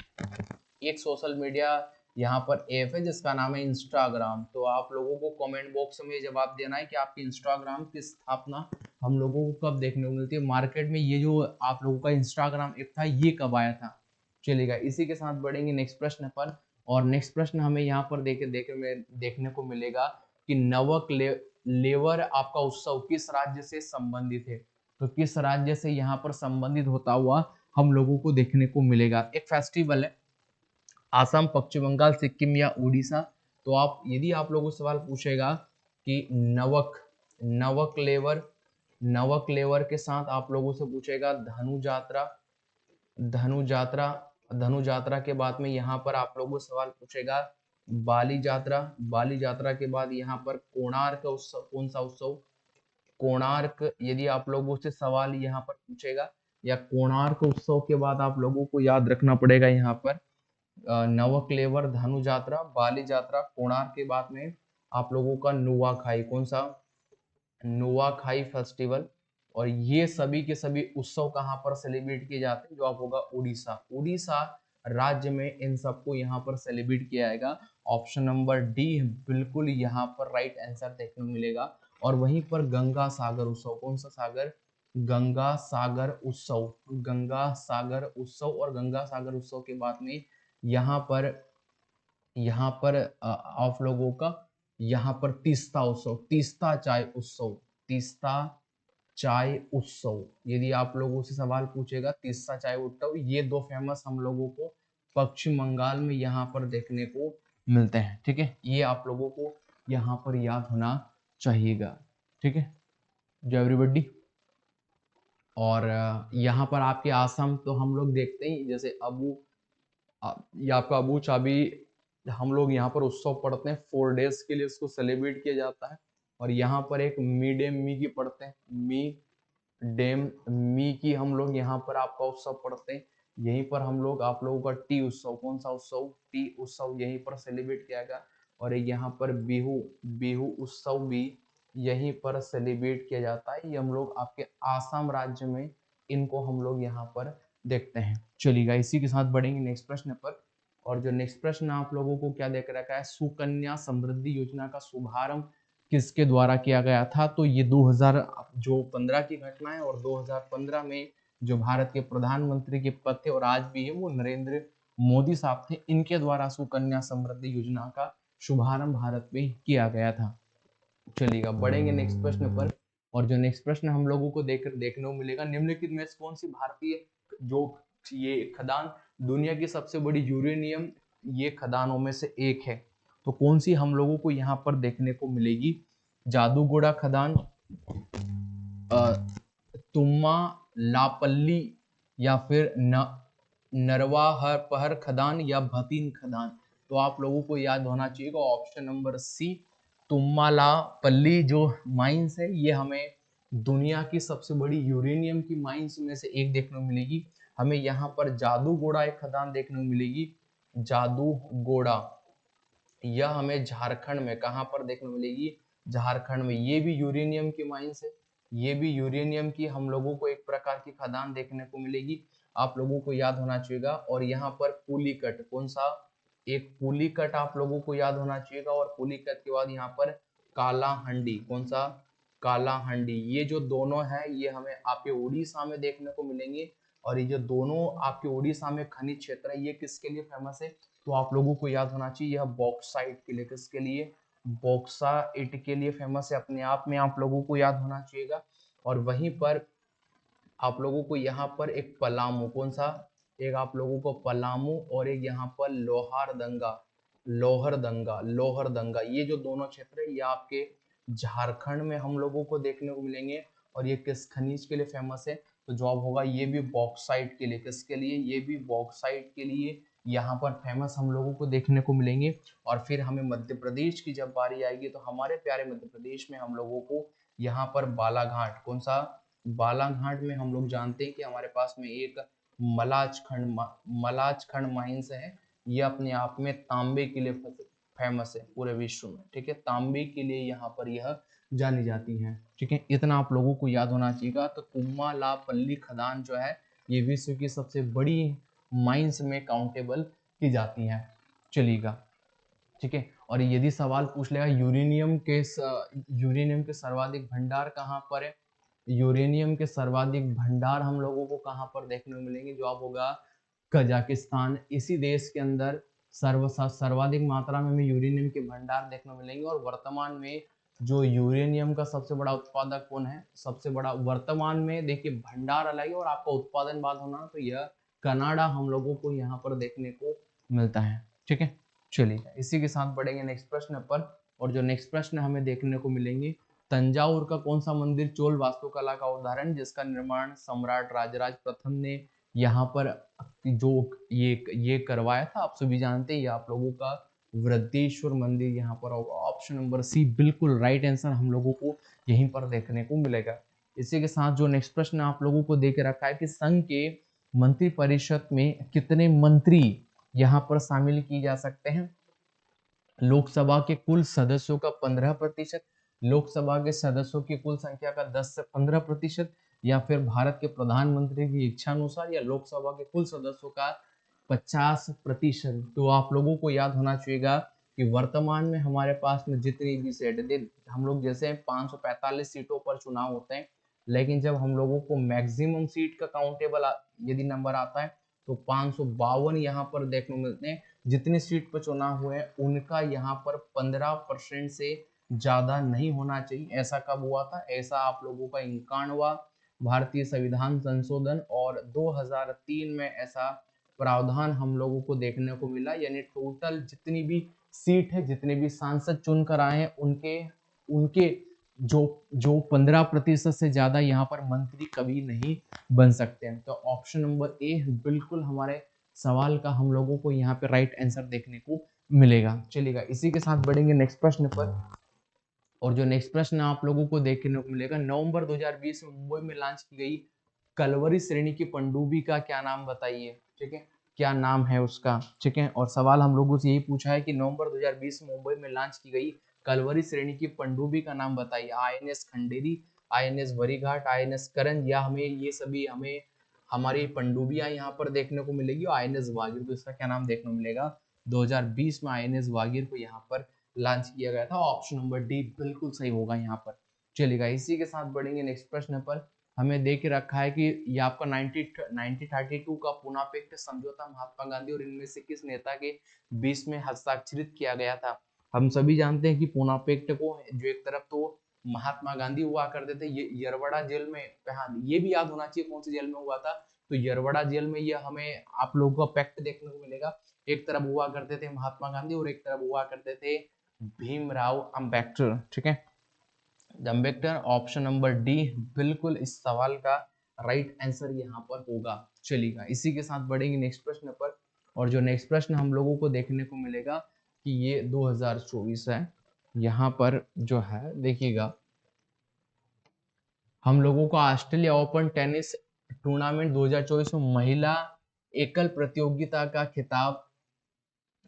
एक सोशल मीडिया यहाँ पर ऐप है जिसका नाम है इंस्टाग्राम। तो आप लोगों को कमेंट बॉक्स में जवाब देना है कि आपकी इंस्टाग्राम की स्थापना हम लोगों को कब देखने को मिलती है मार्केट में। ये जो आप लोगों का इंस्टाग्राम ऐप था ये कब आया था। चलेगा, इसी के साथ बढ़ेंगे नेक्स्ट प्रश्न पर। और नेक्स्ट प्रश्न हमें यहाँ पर देखने को मिलेगा कि लेवर आपका उत्सव किस राज्य से संबंधित है। तो किस राज्य से यहाँ पर संबंधित होता हुआ हम लोगों को देखने को मिलेगा। एक फेस्टिवल है, आसाम, पश्चिम बंगाल, सिक्किम या उड़ीसा। तो आप यदि आप लोगों से सवाल पूछेगा कि नवक लेवर के साथ आप लोगों से पूछेगा धनु यात्रा धनु यात्रा के बाद में यहाँ पर आप लोगों से सवाल पूछेगा बाली यात्रा के बाद यहाँ पर कोणार्क उत्सव, कौन सा उत्सव, कोणार्क। यदि आप लोगों से सवाल यहाँ पर पूछेगा, या कोणार्क उत्सव के बाद आप लोगों को याद रखना पड़ेगा यहाँ पर नवक्लेवर, धनु यात्रा, बाली यात्रा, कोणार्क के बाद में आप लोगों का नुआखाई, कौन सा, नुआखाई फेस्टिवल। और ये सभी के सभी उत्सव कहाँ पर सेलिब्रेट किए जाते हैं, जो आप होगा उड़ीसा राज्य में इन सबको यहाँ पर सेलिब्रेट किया जाएगा। ऑप्शन नंबर डी बिल्कुल यहाँ पर राइट आंसर देखने को मिलेगा। और वहीं पर गंगा सागर उत्सव, कौन सा सागर, गंगा सागर उत्सव, और गंगा सागर उत्सव के बाद में यहाँ पर आप लोगों का यहाँ पर तीस्ता चाय उत्सव। यदि आप लोगों से सवाल पूछेगा तीस्ता चाय उत्सव, ये दो फेमस हम लोगों को पश्चिम बंगाल में यहाँ पर देखने को मिलते हैं, ठीक है। ये आप लोगों को यहाँ पर याद होना चाहिएगा, ठीक है, जो एवरीबॉडी। और यहाँ पर आपके आसाम तो हम लोग देखते ही, जैसे ये आपका अबू चाबी हम लोग यहाँ पर उत्सव पढ़ते हैं, 4 डेज के लिए उसको सेलिब्रेट किया जाता है। और यहाँ पर एक मी डेम मी की पढ़ते हैं, मी की हम लोग यहाँ पर आपका उत्सव पढ़ते हैं। यहीं पर हम लोग आप लोगों का टी उत्सव, कौन सा उत्सव, टी उत्सव यहीं पर सेलिब्रेट किया गया। और यहाँ पर बिहू उत्सव भी यहीं पर सेलिब्रेट किया जाता है। ये हम लोग आपके आसाम राज्य में इनको हम लोग यहाँ पर देखते हैं। चलिएगा, इसी के साथ बढ़ेंगे नेक्स्ट प्रश्न पर। और जो नेक्स्ट प्रश्न आप लोगों को क्या देख रखा है, सुकन्या समृद्धि योजना का शुभारंभ किसके द्वारा किया गया था। तो ये 2015 की घटना है। और 2015 में जो भारत के प्रधानमंत्री के पद थे और आज भी है, वो नरेंद्र मोदी साहब थे। इनके द्वारा सुकन्या समृद्धि योजना का शुभारंभ भारत में किया गया था। चलिएगा, बढ़ेंगे नेक्स्ट प्रश्न पर। और जो नेक्स्ट प्रश्न हम लोगों को देखने को मिलेगा, निम्नलिखित में कौन सी भारतीय जो ये खदान दुनिया की सबसे बड़ी यूरेनियम ये खदानों में से एक है। तो कौन सी हम लोगों को यहाँ पर देखने को मिलेगी? जादूगोड़ा खदान, तुम्मा लापल्ली, या फिर नरवाहरपहर खदान, या भतीन खदान। तो आप लोगों को याद होना चाहिए ऑप्शन नंबर सी, तुम्मालापल्ली जो माइंस है ये हमें दुनिया की सबसे बड़ी यूरेनियम की माइंस में से एक देखने को मिलेगी। हमें यहाँ पर जादूगोड़ा एक खदान देखने को मिलेगी, जादूगोड़ा। यह हमें झारखंड में कहाँ पर देखने को मिलेगी? झारखंड में। ये भी यूरेनियम की माइंस है, ये भी यूरेनियम की हम लोगों को एक प्रकार की खदान देखने को मिलेगी, आप लोगों को याद होना चाहिएगा। और यहाँ पर पुलिकट, कौन सा? एक पुलिकट आप लोगों को याद होना चाहिएगा। और पुलिकट के बाद यहाँ पर कालाहंडी, कौन सा? कालाहंडी। ये जो दोनों है ये हमें आपके उड़ीसा में देखने को मिलेंगे। और ये जो दोनों आपके उड़ीसा में खनिज क्षेत्र है ये किसके लिए फेमस है? तो आप लोगों को याद होना चाहिए यह बॉक्साइट के लिए। किसके लिए? बॉक्साइट के लिए फेमस है, अपने आप में आप लोगों को याद होना चाहिएगा। और वहीं पर आप लोगों को यहाँ पर एक पलामू, कौन सा? एक आप लोगों को पलामू, और एक यहाँ पर लोहारदंगा, लोहरदंगा। ये जो दोनों क्षेत्र है ये आपके झारखंड में हम लोगों को देखने को मिलेंगे। और ये किस खनिज के लिए फेमस है? तो जवाब होगा ये भी बॉक्साइट के लिए। किसके लिए? ये भी बॉक्साइट के लिए यहाँ पर फेमस हम लोगों को देखने को मिलेंगे। और फिर हमें मध्य प्रदेश की जब बारी आएगी तो हमारे प्यारे मध्य प्रदेश में हम लोगों को यहाँ पर बालाघाट, कौन सा? बालाघाट में हम लोग जानते हैं कि हमारे पास में एक मलाजखंड माइंस है। ये अपने आप में तांबे के लिए फेमस है पूरे विश्व में, ठीक है। तांबे के लिए यहाँ पर यह जानी जाती है, ठीक है। इतना आप लोगों को याद होना चाहिए। तो तुम्मालापल्ली खदान जो है ये विश्व की सबसे बड़ी माइंस में काउंटेबल की जाती है, चलिएगा, ठीक है। और यदि सवाल पूछ लेगा यूरेनियम के सर्वाधिक भंडार कहाँ पर है? यूरेनियम के सर्वाधिक भंडार हम लोगों को कहाँ पर देखने को मिलेंगे? जवाब होगा कजाकिस्तान। इसी देश के अंदर सर्वाधिक मात्रा में हमें यूरेनियम के भंडार देखने को मिलेंगे। और वर्तमान में जो यूरेनियम का सबसे बड़ा उत्पादक कौन है? सबसे बड़ा वर्तमान में देखिए भंडार अलग है और आपका उत्पादन बात होना तो यह कनाडा हम लोगों को यहाँ पर देखने को मिलता है, ठीक है। चलिए इसी के साथ बढ़ेंगे नेक्स्ट प्रश्न पर। और जो नेक्स्ट प्रश्न हमें देखने को मिलेंगे, तंजावुर का कौन सा मंदिर चोल वास्तुकला का उदाहरण जिसका निर्माण सम्राट राजराज प्रथम ने यहाँ पर जो ये करवाया था? आप सभी जानते हैं ये आप लोगों का वृद्धेश्वर मंदिर यहाँ पर होगा। ऑप्शन नंबर सी बिल्कुल राइट आंसर हम लोगों को यहीं पर देखने को मिलेगा। इसी के साथ जो नेक्स्ट प्रश्न आप लोगों को दे के रखा है कि संघ के मंत्रिपरिषद में कितने मंत्री यहाँ पर शामिल किए जा सकते हैं? लोकसभा के कुल सदस्यों का 15%, लोकसभा के सदस्यों की कुल संख्या का 10 से 15%, या फिर भारत के प्रधानमंत्री की इच्छा अनुसार, या लोकसभा के कुल सदस्यों का 50%। तो आप लोगों को याद होना चाहिएगा कि वर्तमान में हमारे पास में जितनी भी सीट, हम लोग जैसे 545 सीटों पर चुनाव होते हैं, लेकिन जब हम लोगों को मैक्सिमम सीट का काउंटेबल यदि नंबर आता है तो 552 यहाँ पर देखने को मिलते हैं। जितनी सीट पर चुनाव हुए हैं उनका यहाँ पर 15% से ज्यादा नहीं होना चाहिए। ऐसा कब हुआ था? ऐसा आप लोगों का 51वां भारतीय संविधान संशोधन और 2003 में ऐसा प्रावधान हम लोगों को देखने को मिला। यानी टोटल जितनी भी सीट है, जितने भी सांसद चुन कर आए हैं उनके उनके जो 15% से ज्यादा यहाँ पर मंत्री कभी नहीं बन सकते हैं। तो ऑप्शन नंबर ए बिल्कुल हमारे सवाल का हम लोगों को यहाँ पे राइट आंसर देखने को मिलेगा, चलेगा। इसी के साथ बढ़ेंगे नेक्स्ट प्रश्न पर। और जो नेक्स्ट प्रश्न आप लोगों को देखने को मिलेगा, नवंबर 2020 में मुंबई में लॉन्च की गई कलवरी श्रेणी की पनडुब्बी का क्या नाम बताइए, ठीक है, क्या नाम है उसका, ठीक है। और सवाल हम लोगों से यही पूछा है कि नवंबर 2020 में मुंबई में लॉन्च की गई कलवरी श्रेणी की पनडुब्बी का नाम बताइए। INS खंडेरी, INS वरीघाट, INS करण, या हमें ये सभी हमें हमारी पनडुब्बियां यहाँ पर देखने को मिलेगी। INS वागीर, तो इसका क्या नाम देखने को मिलेगा? 2020 में INS वागीर को यहाँ पर लॉन्च किया गया था। ऑप्शन नंबर डी बिल्कुल सही होगा यहाँ पर, चलेगा। इसी के साथ बढ़ेंगे नेक्स्ट प्रश्न पर। हमें दे के रखा है कि ये आपका 1932 का पूना पैक्ट समझौता महात्मा गांधी और इनमें से किस नेता के बीच में हस्ताक्षरित किया गया था? हम सभी जानते हैं कि पूना पैक्ट को जो एक तरफ तो महात्मा गांधी हुआ करते थे, ये यरवड़ा जेल में, ये भी याद होना चाहिए कौन सी जेल में हुआ था। तो यरवड़ा जेल में ये हमें आप लोगों का पैक्ट देखने को मिलेगा। एक तरफ हुआ करते थे महात्मा गांधी और एक तरफ हुआ करते थे भीमराव अंबेडकर। ठीक है, अंबेडकर, ऑप्शन नंबर डी बिल्कुल इस सवाल का राइट आंसर यहाँ पर होगा। चलिएगा, इसी के साथ बढ़ेंगे नेक्स्ट प्रश्न पर। और जो नेक्स्ट प्रश्न हम लोगों को देखने को मिलेगा कि ये 2024 है, यहाँ पर जो है देखिएगा, हम लोगों को ऑस्ट्रेलिया ओपन टेनिस टूर्नामेंट 2024 में महिला एकल प्रतियोगिता का खिताब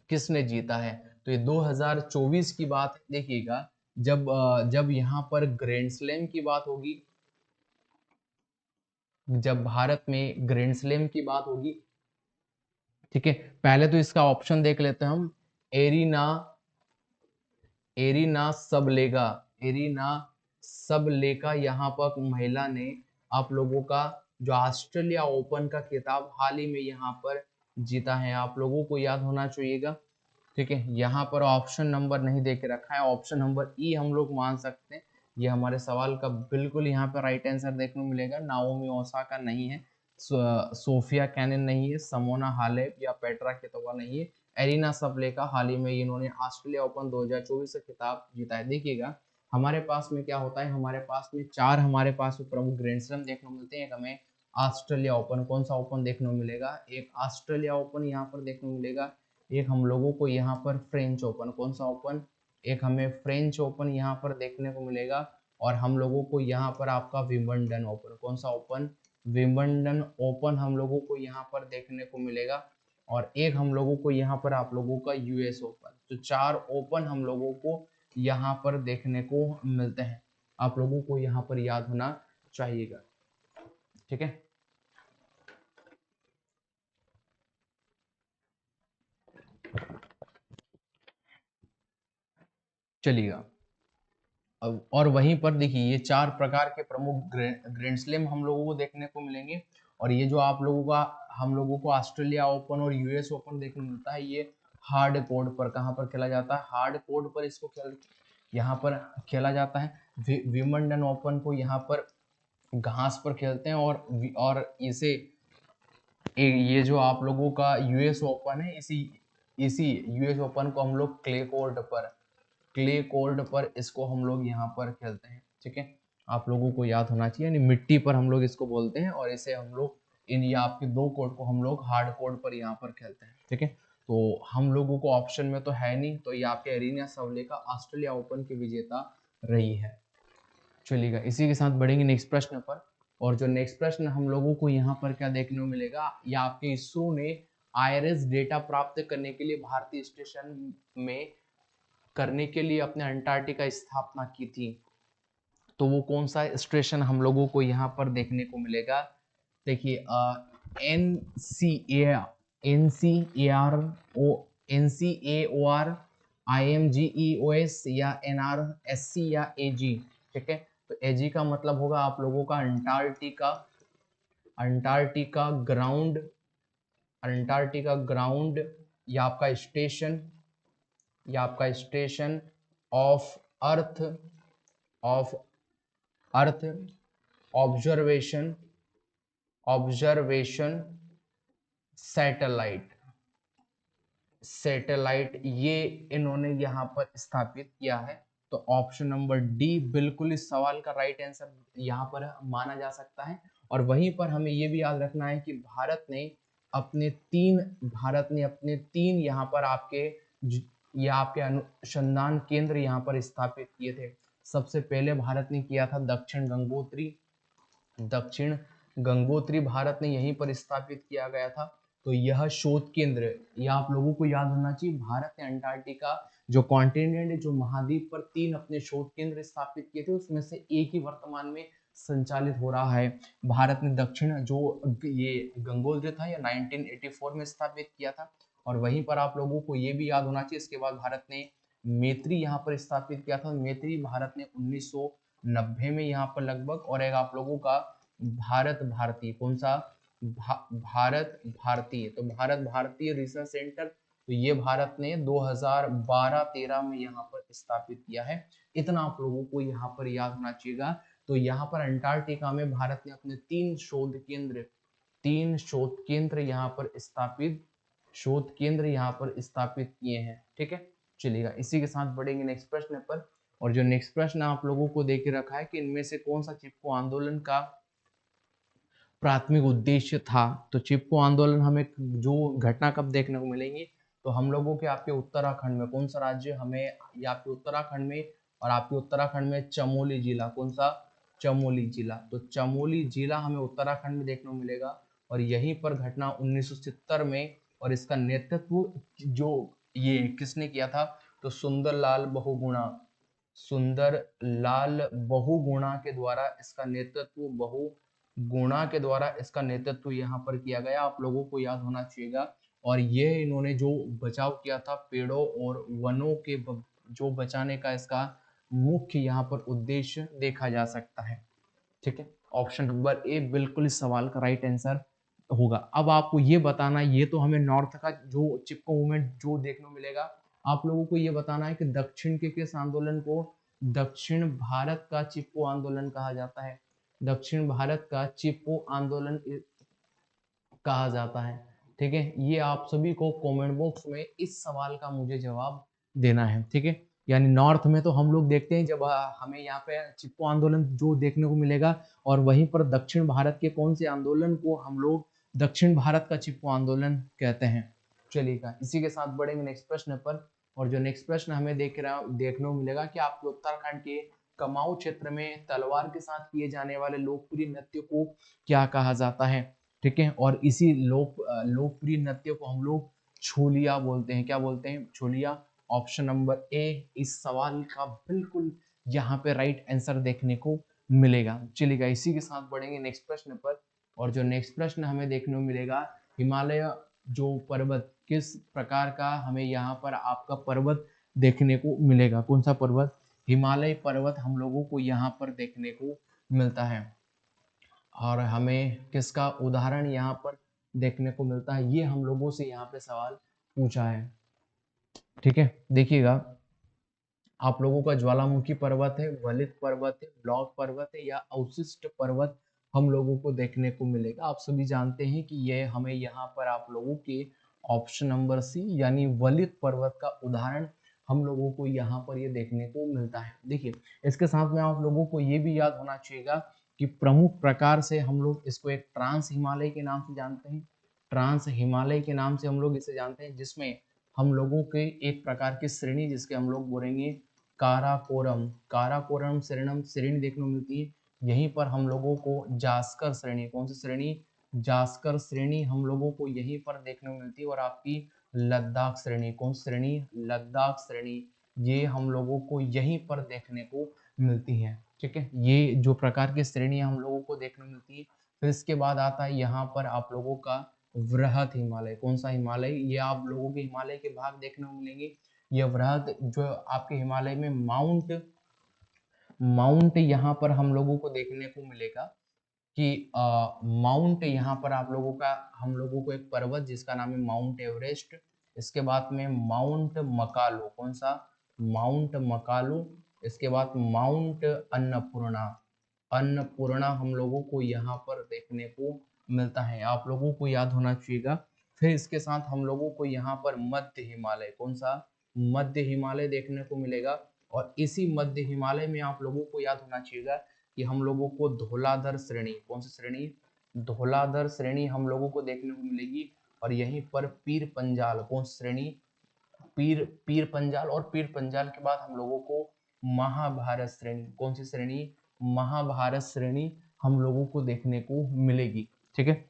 किसने जीता है। तो ये 2024 की बात देखिएगा, जब यहाँ पर ग्रैंड स्लैम की बात होगी, जब भारत में ग्रैंड स्लैम की बात होगी, ठीक है, पहले तो इसका ऑप्शन देख लेते हैं हम। एरिना एरिना सबलेगा, एरिना सबलेगा यहाँ पर महिला ने आप लोगों का जो ऑस्ट्रेलिया ओपन का खिताब हाल ही में यहाँ पर जीता है, आप लोगों को याद होना चाहिएगा। ठीक है, यहाँ पर ऑप्शन नंबर नहीं दे के रखा है, ऑप्शन नंबर ई हम लोग मान सकते हैं। ये हमारे सवाल का बिल्कुल यहाँ पर राइट आंसर देखने को मिलेगा। नाओमी ओसाका नहीं है, सोफिया कैनन नहीं है, समोना हालेप या पेट्रा केतोवा नहीं है, एरिना सबलेका हाल ही में इन्होंने ऑस्ट्रेलिया ओपन 2024 से खिताब जीता है। देखिएगा, हमारे पास में क्या होता है, हमारे पास में चार हमारे पास में प्रमुख ग्रैंड स्लैम देखने को मिलते हैं। एक हमें ऑस्ट्रेलिया ओपन, कौन सा ओपन देखने को मिलेगा, एक ऑस्ट्रेलिया ओपन यहाँ पर देखने को मिलेगा। एक हम लोगों को यहाँ पर फ्रेंच ओपन, कौन सा ओपन, एक हमें फ्रेंच ओपन यहाँ पर देखने को मिलेगा। और हम लोगों को यहाँ पर आपका विंबलडन ओपन, कौन सा ओपन, विंबलडन ओपन हम लोगों को यहाँ पर देखने को मिलेगा। और एक हम लोगों को यहाँ पर आप लोगों का यूएस ओपन। तो चार ओपन हम लोगों को यहाँ पर देखने को मिलते हैं, आप लोगों को यहाँ पर याद होना चाहिएगा। ठीक है, चलिएगा। और वहीं पर देखिए, ये चार प्रकार के प्रमुख ग्रैंड स्लैम हम लोगों को देखने को मिलेंगे। और ये जो आप लोगों का, हम लोगों को ऑस्ट्रेलिया ओपन और यूएस ओपन देखने को मिलता है, ये हार्ड कोर्ट पर कहाँ पर खेला जाता है, हार्ड कोर्ट पर इसको यहाँ पर खेला जाता है। विंबलडन ओपन को यहाँ पर घास पर खेलते हैं। और इसे ये जो आप लोगों का यूएस ओपन है, इसी इसी यूएस ओपन को हम लोग क्ले कोर्ट पर इसको हम लोग यहाँ पर खेलते हैं। ठीक है, आप लोगों को याद होना चाहिए, यानी मिट्टी पर हम लोग इसको बोलते हैं। और इसे हम लोग इन ये आपके दो कोर्ट को हम लोग हार्ड कोर्ट पर यहाँ पर खेलते हैं। ठीक है, तो हम लोगों को ऑप्शन में तो है नहीं, तो ये आपके एरिना सबलेका ऑस्ट्रेलिया ओपन की विजेता रही है। चलिएगा, इसी के साथ बढ़ेंगे नेक्स्ट प्रश्न पर। और जो नेक्स्ट प्रश्न हम लोगों को यहाँ पर क्या देखने को मिलेगा, या आपके इसरो ने आईआरएस डेटा प्राप्त करने के लिए भारतीय स्टेशन में करने के लिए अपने अंटार्कटिका स्थापना की थी। तो वो कौन सा स्टेशन हम लोगों को यहाँ पर देखने को मिलेगा। देखिए, NCAOR, IMGEOS या NRSC या AG। ठीक है, तो AG का मतलब होगा आप लोगों का अंटार्कटिका ग्राउंड या आपका station of earth observation satellite, ये इन्होंने यहाँ पर स्थापित किया है। तो ऑप्शन नंबर डी बिल्कुल इस सवाल का राइट आंसर यहाँ पर माना जा सकता है। और वहीं पर हमें ये भी याद रखना है कि भारत ने अपने तीन यहाँ पर आपके अनुसंधान केंद्र यहाँ पर स्थापित किए थे। सबसे पहले भारत ने किया था दक्षिण गंगोत्री भारत ने यहीं पर स्थापित किया गया था। तो यह शोध केंद्र, यह आप लोगों को याद होना चाहिए, भारत ने अंटार्कटिका जो कॉन्टिनेंट है, जो महाद्वीप पर तीन अपने शोध केंद्र स्थापित किए थे, उसमें से एक ही वर्तमान में संचालित हो रहा है। भारत ने दक्षिण जो ये गंगोत्री था, यह 1984 में स्थापित किया था। और वहीं पर आप लोगों को ये भी याद होना चाहिए, इसके बाद भारत ने मैत्री यहाँ पर स्थापित किया था। मैत्री भारत ने 1990 में यहाँ पर लगभग। और एक आप लोगों का भारत भारती, कौन सा, भारत भारतीय, तो भारत भारतीय रिसर्च सेंटर, तो ये भारत ने 2012-13 में यहाँ पर स्थापित किया है। इतना आप लोगों को यहाँ पर याद होना चाहिएगा। तो यहाँ पर अंटार्कटिका में भारत ने अपने तीन शोध केंद्र यहाँ पर स्थापित शोध केंद्र यहाँ पर स्थापित किए हैं। ठीक है, चलिएगा इसी के साथ बढ़ेंगे नेक्स्ट प्रश्न पर। और जो नेक्स्ट प्रश्न आप लोगों को दे के रखा है कि इनमें से कौन सा चिपको आंदोलन का प्राथमिक उद्देश्य था। तो चिपको आंदोलन हमें जो घटना कब देखने को मिलेंगी, तो हम लोगों के आपके उत्तराखंड में, कौन सा राज्य हमें, या आपके उत्तराखंड में, और आपके उत्तराखंड में चमोली जिला, कौन सा, चमोली जिला। तो चमोली जिला हमें उत्तराखंड में देखने को मिलेगा और यहीं पर घटना 1970 में, और इसका नेतृत्व जो ये किसने किया था, तो सुंदरलाल बहुगुणा, सुंदरलाल बहुगुणा के द्वारा इसका नेतृत्व, बहुगुणा के द्वारा इसका नेतृत्व यहाँ पर किया गया। आप लोगों को याद होना चाहिएगा। और ये इन्होंने जो बचाव किया था पेड़ों और वनों के जो बचाने का इसका मुख्य यहाँ पर उद्देश्य देखा जा सकता है। ठीक है, ऑप्शन नंबर ए बिल्कुल इस सवाल का राइट आंसर होगा। अब आपको ये बताना, ये तो हमें नॉर्थ का जो चिपको मूवमेंट जो देखने को मिलेगा, आप लोगों को ये बताना है कि दक्षिण के किस आंदोलन को दक्षिण भारत का चिपको आंदोलन कहा जाता है। दक्षिण भारत का चिपको आंदोलन कहा जाता है। ठीक है, ये आप सभी को कमेंट बॉक्स में इस सवाल का मुझे जवाब देना है। ठीक है, यानी नॉर्थ में तो हम लोग देखते हैं जब हमें यहाँ पे चिपको आंदोलन जो देखने को मिलेगा, और वहीं पर दक्षिण भारत के कौन से आंदोलन को हम लोग दक्षिण भारत का चिपको आंदोलन कहते हैं। चलिएगा इसी के साथ बढ़ेंगे नेक्स्ट प्रश्न पर। और जो नेक्स्ट प्रश्न हमें देखने को मिलेगा कि आपके उत्तराखंड के कमाऊं क्षेत्र में तलवार के साथ किए जाने वाले लोकप्रिय नृत्य को क्या कहा जाता है। ठीक है, और इसी लोकप्रिय नृत्य को हम लोग छोलिया बोलते हैं। क्या बोलते हैं, छोलिया। ऑप्शन नंबर ए इस सवाल का बिल्कुल यहाँ पे राइट आंसर देखने को मिलेगा। चलिएगा इसी के साथ बढ़ेंगे नेक्स्ट प्रश्न पर। और जो नेक्स्ट प्रश्न हमें देखने को मिलेगा, हिमालय जो पर्वत किस प्रकार का हमें यहाँ पर आपका पर्वत देखने को मिलेगा, कौन सा पर्वत, हिमालय पर्वत हम लोगों को यहाँ पर देखने को मिलता है। और हमें किसका उदाहरण यहाँ पर देखने को मिलता है, ये हम लोगों से यहाँ पे सवाल पूछा है। ठीक है, देखिएगा आप लोगों का ज्वालामुखी पर्वत है, वलित पर्वत है, ब्लॉक पर्वत है, या अवशिष्ट पर्वत हम लोगों को देखने को मिलेगा। आप सभी जानते हैं कि ये हमें यहाँ पर आप लोगों के ऑप्शन नंबर सी यानी वलित पर्वत का उदाहरण हम लोगों को यहाँ पर ये देखने को मिलता है। देखिए इसके साथ में आप लोगों को ये भी याद होना चाहिए कि प्रमुख प्रकार से हम लोग इसको एक ट्रांस हिमालय के नाम से जानते हैं। ट्रांस हिमालय के नाम से हम लोग इसे जानते हैं, जिसमें हम लोगों के एक प्रकार की श्रेणी जिसके हम लोग बोलेंगे काराकोरम, काराकोरम श्रेणी देखने को मिलती है। यहीं पर हम लोगों को जास्कर श्रेणी, कौन सी श्रेणी, जास्कर श्रेणी हम लोगों को यहीं पर देखने को मिलती है। और आपकी लद्दाख श्रेणी, कौन सी श्रेणी, लद्दाख श्रेणी, ये हम लोगों को यहीं पर देखने को मिलती है। ठीक है, ये जो प्रकार की श्रेणी हम लोगों को देखने को मिलती है। फिर इसके बाद आता है यहाँ पर आप लोगों का वृहत हिमालय, कौन सा हिमालय, ये आप लोगों के हिमालय के भाग देखने को मिलेंगे। ये वृहत जो आपके हिमालय में माउंट यहाँ पर हम लोगों को देखने को मिलेगा कि माउंट यहाँ पर आप लोगों का, हम लोगों को एक पर्वत जिसका नाम है माउंट एवरेस्ट। इसके बाद में माउंट मकालू, कौन सा, माउंट मकालू। इसके बाद माउंट अन्नपूर्णा, अन्नपूर्णा हम लोगों को यहाँ पर देखने को मिलता है। आप लोगों को याद होना चाहिएगा। फिर इसके साथ हम लोगों को यहाँ पर मध्य हिमालय, कौन सा, मध्य हिमालय देखने को मिलेगा। और इसी मध्य हिमालय में आप लोगों को याद होना चाहिएगा कि हम लोगों को धौलाधर श्रेणी, कौन सी श्रेणी, धौलाधर श्रेणी हम लोगों को देखने को मिलेगी। और यहीं पर पीर पंजाल, कौन सी श्रेणी, पीर पंजाल। और पीर पंजाल के बाद हम लोगों को महाभारत श्रेणी, कौन सी श्रेणी, महाभारत श्रेणी हम लोगों को देखने को मिलेगी। ठीक है,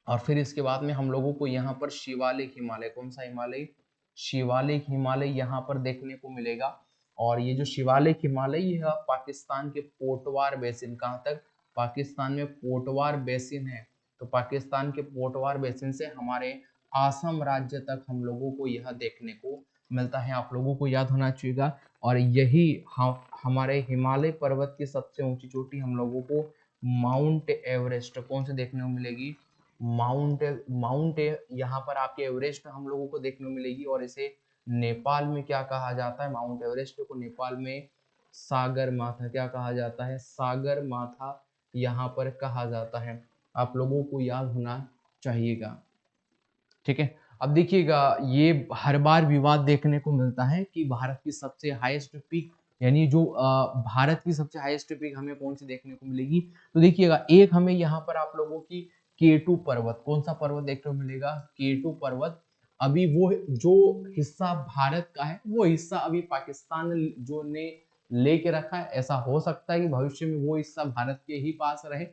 और फिर इसके बाद में हम लोगों को यहाँ पर शिवालिक हिमालय, कौन सा हिमालय, शिवालिक हिमालय यहाँ पर देखने को मिलेगा। और ये जो शिवालिक हिमालय है पाकिस्तान के पोटवार बेसिन, कहाँ तक, पाकिस्तान में पोटवार बेसिन है। तो पाकिस्तान के पोटवार बेसिन से हमारे आसम राज्य तक हम लोगों को यह देखने को मिलता है। आप लोगों को याद होना चाहिएगा। और यही हमारे हिमालय पर्वत की सबसे ऊंची चोटी हम लोगों को माउंट एवरेस्ट, कौन से देखने को मिलेगी, माउंट यहाँ पर आपके एवरेस्ट हम लोगों को देखने को मिलेगी। और इसे नेपाल में क्या कहा जाता है, माउंट एवरेस्ट को नेपाल में सागर माथा, क्या कहा जाता है, सागर माथा यहाँ पर कहा जाता है। आप लोगों को याद होना चाहिएगा। ठीक है, अब देखिएगा, ये हर बार विवाद देखने को मिलता है कि भारत की सबसे हाईएस्ट पीक, यानी जो भारत की सबसे हाईएस्ट पीक हमें कौन सी देखने को मिलेगी। तो देखिएगा, एक हमें यहाँ पर आप लोगों की K2 पर्वत, कौन सा पर्वत देखने को मिलेगा, K2 पर्वत। अभी वो जो हिस्सा भारत का है वो हिस्सा अभी पाकिस्तान जो ने लेके रखा है, ऐसा हो सकता है कि भविष्य में वो हिस्सा भारत के ही पास रहे।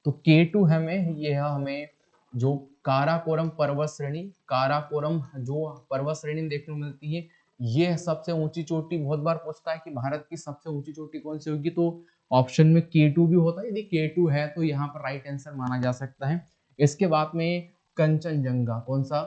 तो K2 हमें, यह हमें जो काराकोरम पर्वत श्रेणी, काराकोरम जो पर्वत श्रेणी देखने को मिलती है, ये सबसे ऊंची चोटी। बहुत बार पूछता है कि भारत की सबसे ऊंची चोटी कौन सी होगी, तो ऑप्शन में K2 भी होता है। यदि K2 है तो यहाँ पर राइट आंसर माना जा सकता है। इसके बाद में कंचनजंगा, कौन सा,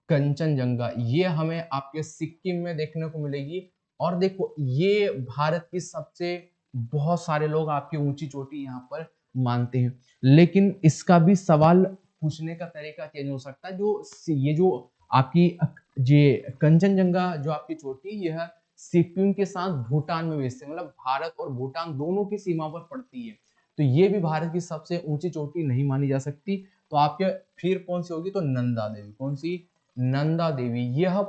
कंचनजंगा, ये हमें आपके सिक्किम में देखने को मिलेगी। और देखो, ये भारत की सबसे, बहुत सारे लोग आपकी ऊंची चोटी यहाँ पर मानते हैं, लेकिन इसका भी सवाल पूछने का तरीका चेंज हो सकता है। जो ये जो आपकी ये कंचनजंगा जो आपकी चोटी, यह सिक्किम के साथ भूटान में बेस्ड है, मतलब भारत और भूटान दोनों की सीमा पर पड़ती है। तो ये भी भारत की सबसे ऊंची चोटी नहीं मानी जा सकती। तो आपके फिर कौन सी होगी, तो नंदा देवी, कौन सी, नंदा देवी। यह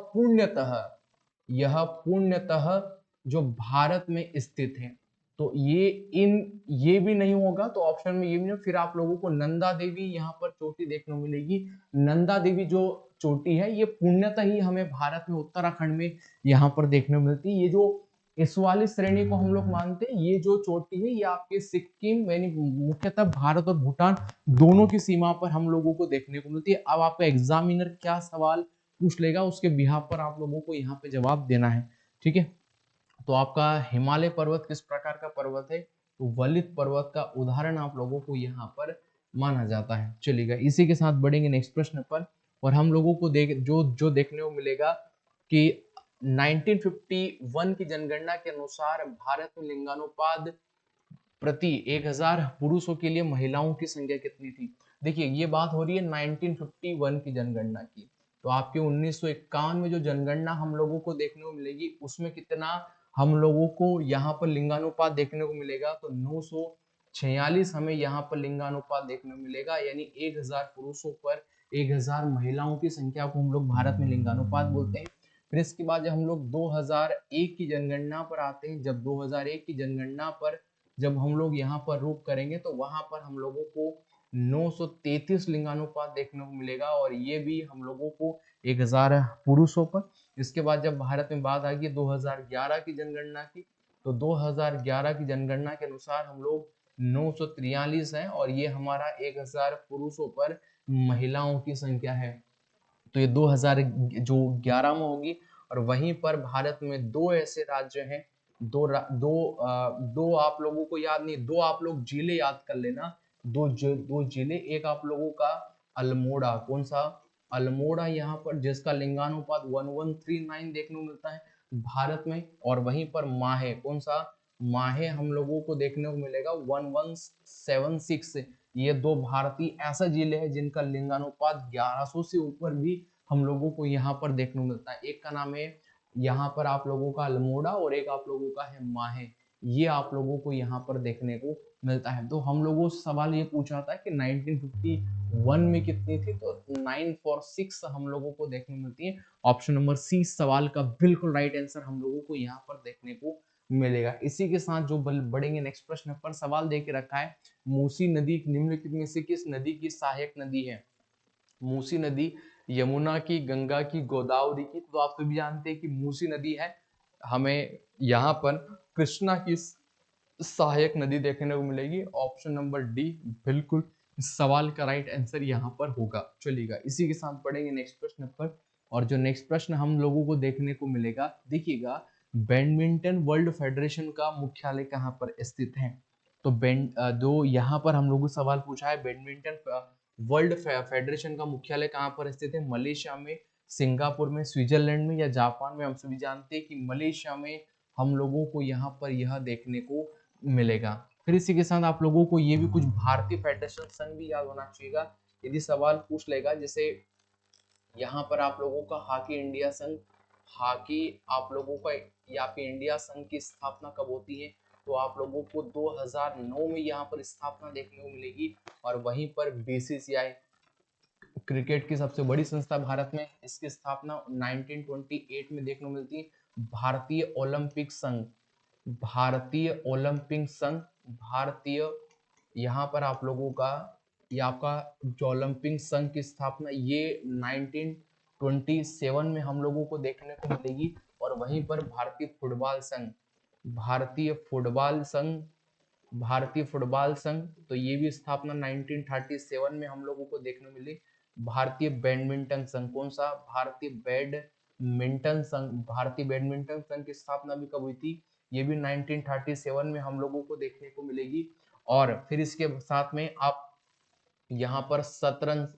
पूर्णतः जो भारत में स्थित है। तो ये भी नहीं होगा, तो ऑप्शन में ये भी नहीं। फिर आप लोगों को नंदा देवी यहाँ पर चोटी देखने को मिलेगी। नंदा देवी जो चोटी है, ये पूर्णतः ही हमें भारत में उत्तराखंड में यहाँ पर देखने को मिलती है। ये जो इस वाली श्रेणी को हम लोग मानते हैं, ये जो चोटी है ये आपके सिक्किम, यानी मुख्यतः भारत और भूटान दोनों की सीमा पर हम लोगों को देखने को मिलती है। अब आपका एग्जामिनर क्या सवाल पूछ लेगा, उसके बिहाफ पर आप लोगों को यहाँ पे जवाब देना है, ठीक है। तो आपका हिमालय पर्वत किस प्रकार का पर्वत है, तो वलित पर्वत का उदाहरण आप लोगों को यहाँ पर माना जाता है। चलिएगा, इसी के साथ बढ़ेंगे नेक्स्ट प्रश्न पर। और हम लोगों को जो देखने को मिलेगा कि 1951 की जनगणना के अनुसार भारत में लिंगानुपात प्रति 1000 पुरुषों के लिए महिलाओं की संख्या कितनी थी। देखिए, ये बात हो रही है 1951 की जनगणना की। तो आपके 1951 में जो जनगणना हम लोगों को देखने को मिलेगी, उसमें कितना हम लोगों को यहाँ पर लिंगानुपात देखने को मिलेगा, तो 946 हमें यहाँ पर लिंगानुपात देखने को मिलेगा। यानी 1000 पुरुषों पर 1000 महिलाओं की संख्या को हम लोग भारत में लिंगानुपात बोलते हैं। फिर इसके बाद जब हम लोग 2001 की जनगणना पर आते हैं, जब 2001 की जनगणना पर जब हम लोग यहाँ पर रुक करेंगे, तो वहां पर हम लोगों को 933 लिंगानुपात देखने को मिलेगा, और ये भी हम लोगों को 1000 पुरुषों पर। इसके बाद जब भारत में बात आ गई 2011 की जनगणना की, तो 2011 की जनगणना के अनुसार हम लोग 943 है, और ये हमारा 1000 पुरुषों पर महिलाओं की संख्या है। तो ये 2011 में होगी। और वहीं पर भारत में दो ऐसे राज्य हैं, दो आप लोगों को याद नहीं, दो आप लोग जिले याद कर लेना। दो जिले, एक आप लोगों का अल्मोड़ा, कौन सा, अल्मोड़ा, यहाँ पर जिसका लिंगानुपात 1139 देखने को मिलता है भारत में। और वहीं पर माहे, कौन सा, माहे हम लोगों को देखने को मिलेगा 1176। ये दो भारतीय ऐसा जिले हैं जिनका लिंगानुपात 1100 से ऊपर भी हम लोगों को यहाँ पर देखने को मिलता है। एक का नाम है यहाँ पर आप लोगों का अल्मोड़ा, और एक आप लोगों का है माहे। ये आप लोगों को यहाँ पर देखने को मिलता है। तो हम लोगों से सवाल ये पूछा था कि 1951 में कितनी थी, तो 946 हम लोगों को देखने को मिलती है। ऑप्शन नंबर सी सवाल का बिल्कुल राइट आंसर हम लोगों को यहाँ पर देखने को मिलेगा। इसी के साथ जो बढ़ेंगे नेक्स्ट प्रश्न पर, सवाल दे के रखा है, मूसी नदी निम्नलिखित में से किस नदी की सहायक नदी है। मूसी नदी यमुना की, गंगा की, गोदावरी की। तो आप सभी जानते हैं कि मूसी नदी है, हमें यहाँ पर कृष्णा की सहायक नदी देखने को मिलेगी। ऑप्शन नंबर डी बिल्कुल इस सवाल का राइट आंसर यहाँ पर होगा। चलिएगा, इसी के साथ पढ़ेंगे नेक्स्ट प्रश्न पर। और जो नेक्स्ट प्रश्न हम लोगों को देखने को मिलेगा, देखिएगा, बैडमिंटन वर्ल्ड फेडरेशन का मुख्यालय कहाँ पर स्थित है। तो दो यहाँ पर हम लोगों को सवाल पूछा है, बैडमिंटन वर्ल्ड फेडरेशन का मुख्यालय कहाँ पर स्थित है, मलेशिया में, सिंगापुर में, स्विट्जरलैंड में, या जापान में। हम सभी जानते हैं कि मलेशिया में हम लोगों को यहाँ पर यह देखने को मिलेगा। फिर इसी के साथ आप लोगों को ये भी कुछ भारतीय फेडरेशन संघ भी याद होना चाहिए। यदि सवाल पूछ लेगा, जैसे यहाँ पर आप लोगों का हॉकी इंडिया संघ, हॉकी आप लोगों का, या फिर इंडिया संघ की स्थापना कब होती है, तो आप लोगों को 2009 में यहाँ पर स्थापना देखने को मिलेगी। और वहीं पर बीसीसीआई क्रिकेट की सबसे बड़ी संस्था भारत में, इसकी स्थापना 1928 में देखने को मिलती है। भारतीय ओलंपिक संघ, भारतीय ओलंपिक संघ, भारतीय, यहाँ पर आप लोगों का, ये आपका जो ओलंपिक संघ की स्थापना ये 1927 में हम लोगों को देखने को मिलेगी। और वहीं पर भारतीय फुटबॉल संघ, भारतीय फुटबॉल संघ, भारतीय फुटबॉल संघ, तो ये भी स्थापना 1937 में हम लोगों को देखने को मिली। भारतीय बैडमिंटन संघ, कौन सा, भारतीय बैडमिंटन संघ, भारतीय बैडमिंटन संघ की स्थापना भी कब हुई थी, ये भी 1937 में हम लोगों को देखने को मिलेगी। और फिर इसके साथ में आप यहाँ पर शतरंज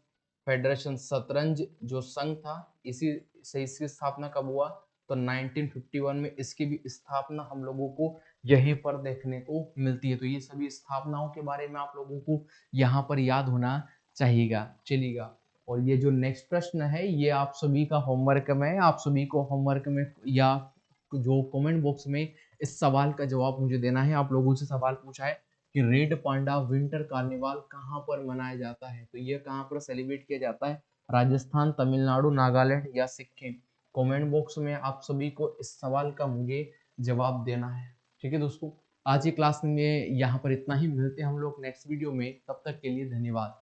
फेडरेशन, शतरंज जो संघ था, इसी से इसकी स्थापना कब हुआ, तो 1951 में इसकी भी स्थापना हम लोगों को यहीं पर देखने को मिलती है। तो ये सभी स्थापनाओं के बारे में आप लोगों को यहाँ पर याद होना चाहिएगा, चलिएगा। और ये जो नेक्स्ट प्रश्न है ये आप सभी का होमवर्क में, आप सभी को होमवर्क में या जो कमेंट बॉक्स में इस सवाल का जवाब मुझे देना है। आप लोगों से सवाल पूछा है कि रेड पांडा विंटर कार्निवाल कहाँ पर मनाया जाता है, तो ये कहाँ पर सेलिब्रेट किया जाता है, राजस्थान, तमिलनाडु, नागालैंड या सिक्किम। कमेंट बॉक्स में आप सभी को इस सवाल का मुझे जवाब देना है। ठीक है दोस्तों, आज की क्लास में यहाँ पर इतना ही, मिलते हैं हम लोग नेक्स्ट वीडियो में, तब तक के लिए धन्यवाद।